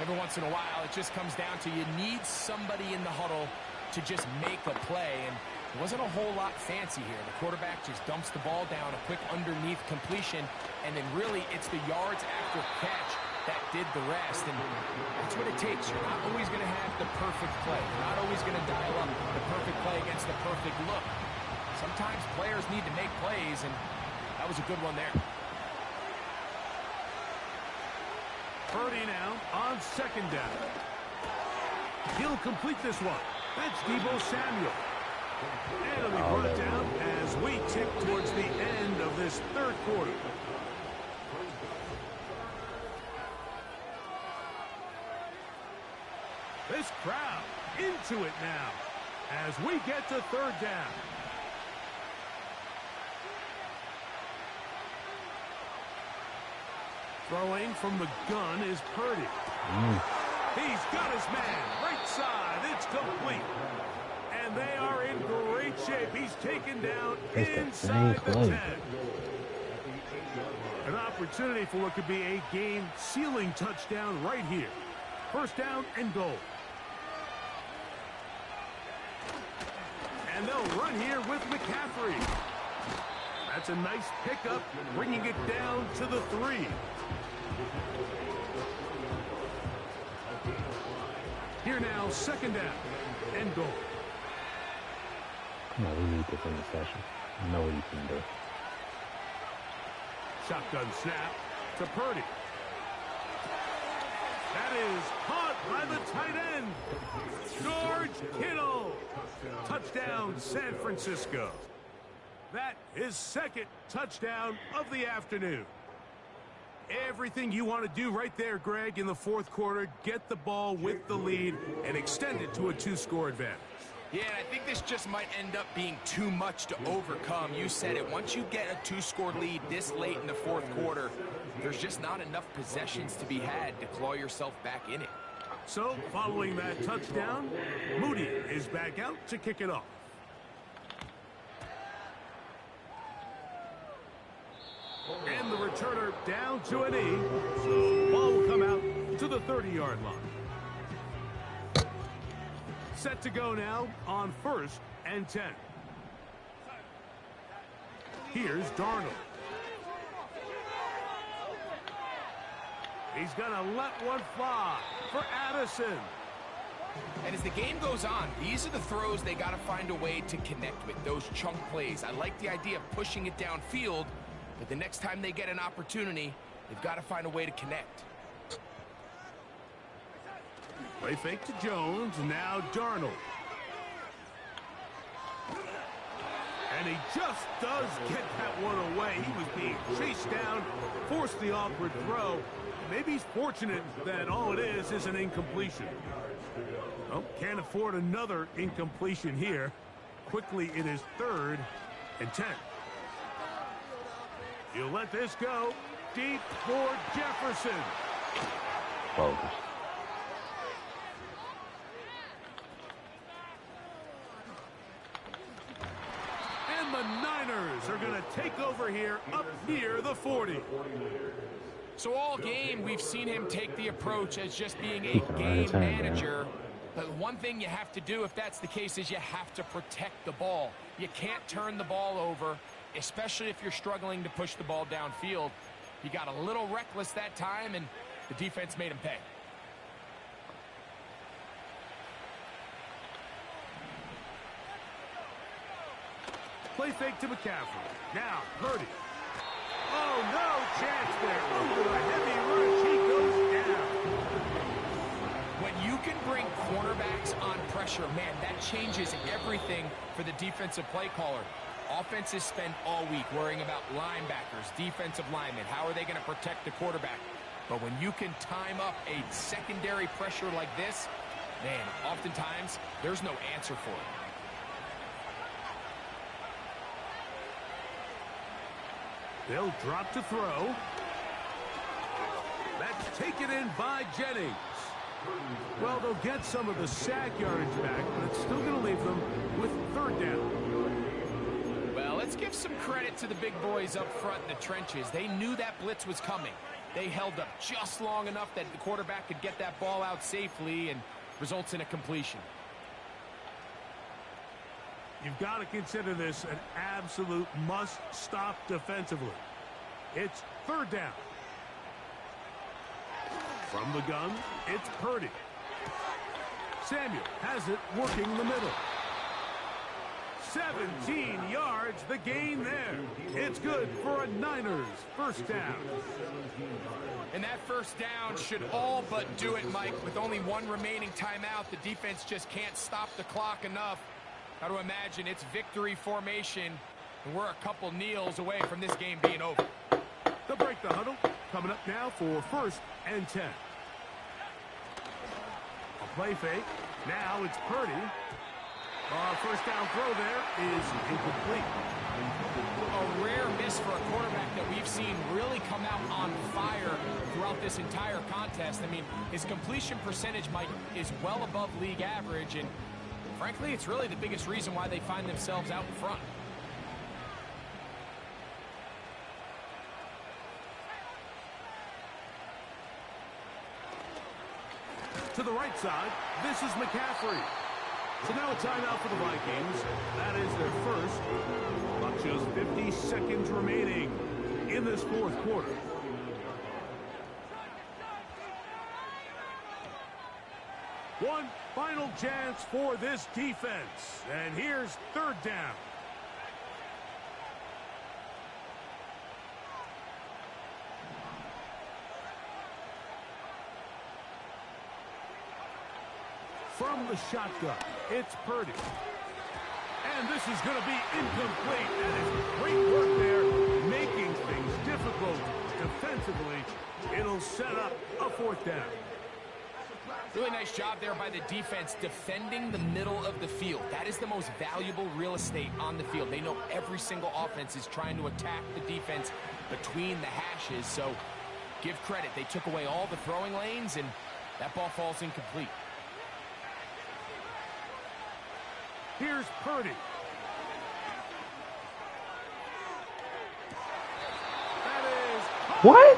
Every once in a while, it just comes down to you need somebody in the huddle to just make a play. And There wasn't a whole lot fancy here. The quarterback just dumps the ball down, a quick underneath completion, and then really it's the yards after catch that did the rest. And that's what it takes. You're not always going to have the perfect play. You're not always going to dial up the perfect play against the perfect look. Sometimes players need to make plays, and that was a good one there. Purdy now on second down. He'll complete this one. That's Deebo Samuel. And it'll be brought down as we tick towards the end of this third quarter. This crowd into it now as we get to third down. Throwing from the gun is Purdy. He's got his man. Right side. It's complete. And they are in great shape. He's taken down inside the 10. An opportunity for what could be a game-sealing touchdown right here. First down and goal. And they'll run here with McCaffrey. That's a nice pickup, bringing it down to the 3. Here now, second down and goal. No, we need this interception. No, you can do. Shotgun snap to Purdy. That is caught by the tight end, George Kittle. Touchdown, San Francisco. That is second touchdown of the afternoon. Everything you want to do right there, Greg, in the fourth quarter, get the ball with the lead and extend it to a 2-score advantage. Yeah, and I think this just might end up being too much to overcome. You said it. Once you get a 2-score lead this late in the fourth quarter, there's just not enough possessions to be had to claw yourself back in it. So, following that touchdown, Moody is back out to kick it off. And the returner down to a knee. So, ball will come out to the 30-yard line. Set to go now on 1st and 10. Here's Darnold. He's going to let one fly for Addison. And as the game goes on, these are the throws they got to find a way to connect with, those chunk plays. I like the idea of pushing it downfield, but the next time they get an opportunity, they've got to find a way to connect. Play fake to Jones, now Darnold. And he just does get that one away. He was being chased down, forced the awkward throw. Maybe he's fortunate that all it is an incompletion. Well, can't afford another incompletion here. Quickly, it is 3rd and 10. He'll let this go deep for Jefferson. Bogus. And the Niners are going to take over here up near the 40. So all game, we've seen him take the approach as just being a game manager. But one thing you have to do, if that's the case, is you have to protect the ball. You can't turn the ball over, especially if you're struggling to push the ball downfield. He got a little reckless that time, and the defense made him pay. Play fake to McCaffrey. Now, Purdy. Oh, no chance there. Over a heavy rush. He goes down. When you can bring cornerbacks on pressure, man, that changes everything for the defensive play caller. Offenses spend all week worrying about linebackers, defensive linemen. How are they going to protect the quarterback? But when you can time up a secondary pressure like this, man, oftentimes there's no answer for it. They'll drop to throw. That's taken in by Jennings. Well, they'll get some of the sack yardage back, but it's still going to leave them with 3rd down. Well, let's give some credit to the big boys up front in the trenches. They knew that blitz was coming. They held up just long enough that the quarterback could get that ball out safely and results in a completion. You've got to consider this an absolute must-stop defensively. It's third down. From the gun, it's Purdy. Samuel has it working the middle. 17 yards, the gain there. It's good for a Niners first down. And that first down should all but do it, Mike. With only one remaining timeout, the defense just can't stop the clock enough. Got to imagine it's victory formation, and we're a couple kneels away from this game being over. They'll break the huddle. Coming up now for first and 10. A play fake. Now it's Purdy. First down throw there is incomplete. A rare miss for a quarterback that we've seen really come out on fire throughout this entire contest. I mean, his completion percentage, Mike, is well above league average, and frankly, it's really the biggest reason why they find themselves out in front. To the right side, this is McCaffrey. So now a timeout for the Vikings. That is their first. About just 50 seconds remaining in this fourth quarter. One final chance for this defense. And here's third down. From the shotgun, it's Purdy. And this is going to be incomplete. That is great work there, making things difficult defensively. It'll set up a fourth down. Really nice job there by the defense defending the middle of the field. That is the most valuable real estate on the field. They know every single offense is trying to attack the defense between the hashes. So give credit. They took away all the throwing lanes, and that ball falls incomplete. Here's Purdy. What?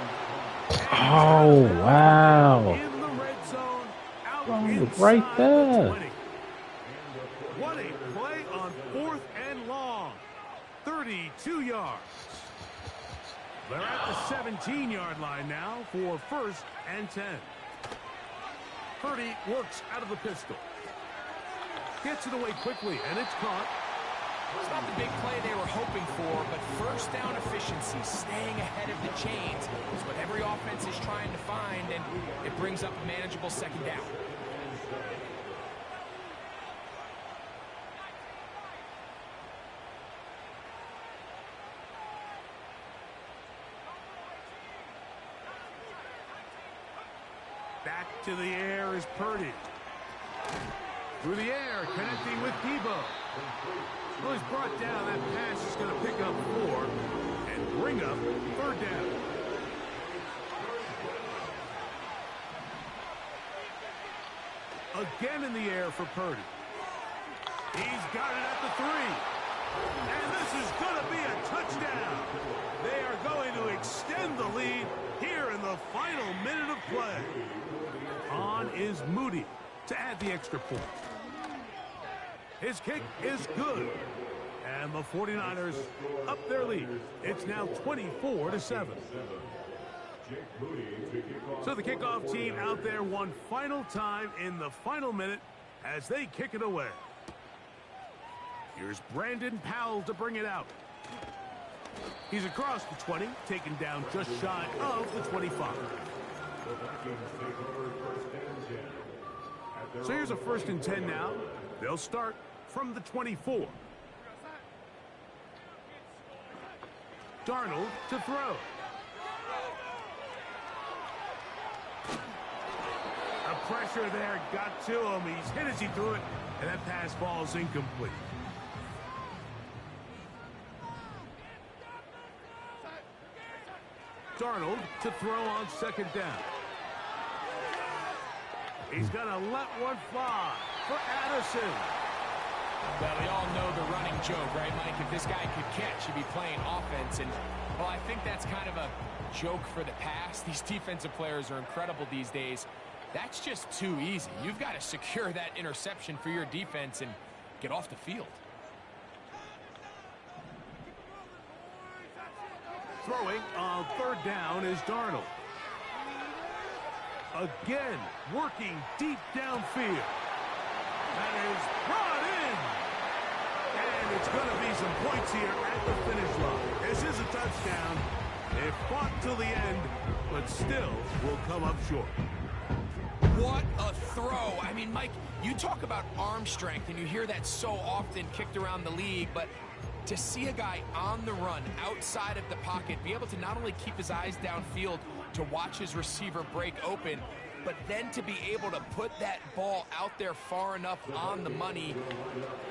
Oh, wow. In the red zone, out right there. 20. What a play on fourth and long. 32 yards. They're at the 17-yard line now for first and 10. Purdy works out of the pistol. Gets it away quickly, and it's caught. It's not the big play they were hoping for, but first down efficiency, staying ahead of the chains, is what every offense is trying to find, and it brings up a manageable second down. Back to the air is Purdy. Through the air, connecting with Debo. Well, he's brought down. That pass is going to pick up 4 and bring up third down. Again in the air for Purdy. He's got it at the 3. And this is going to be a touchdown. They are going to extend the lead here in the final minute of play. On is Moody to add the extra point. His kick is good. And the 49ers up their lead. It's now 24-7. So the kickoff team out there one final time in the final minute as they kick it away. Here's Brandon Powell to bring it out. He's across the 20, taken down just shy of the 25. So here's a first and 10 now. They'll start from the 24. Darnold to throw. The pressure there got to him. He's hit as he threw it, and that pass falls incomplete. Darnold to throw on second down. He's going to let one fly for Addison. Well, we all know the running joke, right, Mike? If this guy could catch, he'd be playing offense. And, well, I think that's kind of a joke for the past. These defensive players are incredible these days. That's just too easy. You've got to secure that interception for your defense and get off the field. Throwing on third down is Darnold. Again, working deep downfield. That is brought in. And it's going to be some points here at the finish line. This is a touchdown. They fought till the end, but still will come up short. What a throw. I mean, Mike, you talk about arm strength, and you hear that so often kicked around the league, but to see a guy on the run, outside of the pocket, be able to not only keep his eyes downfield to watch his receiver break open, but then to be able to put that ball out there far enough on the money.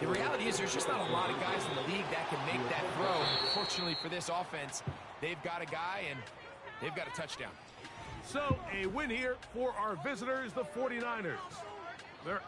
The reality is there's just not a lot of guys in the league that can make that throw. Fortunately for this offense, they've got a guy, and they've got a touchdown. So, a win here for our visitors, the 49ers. They're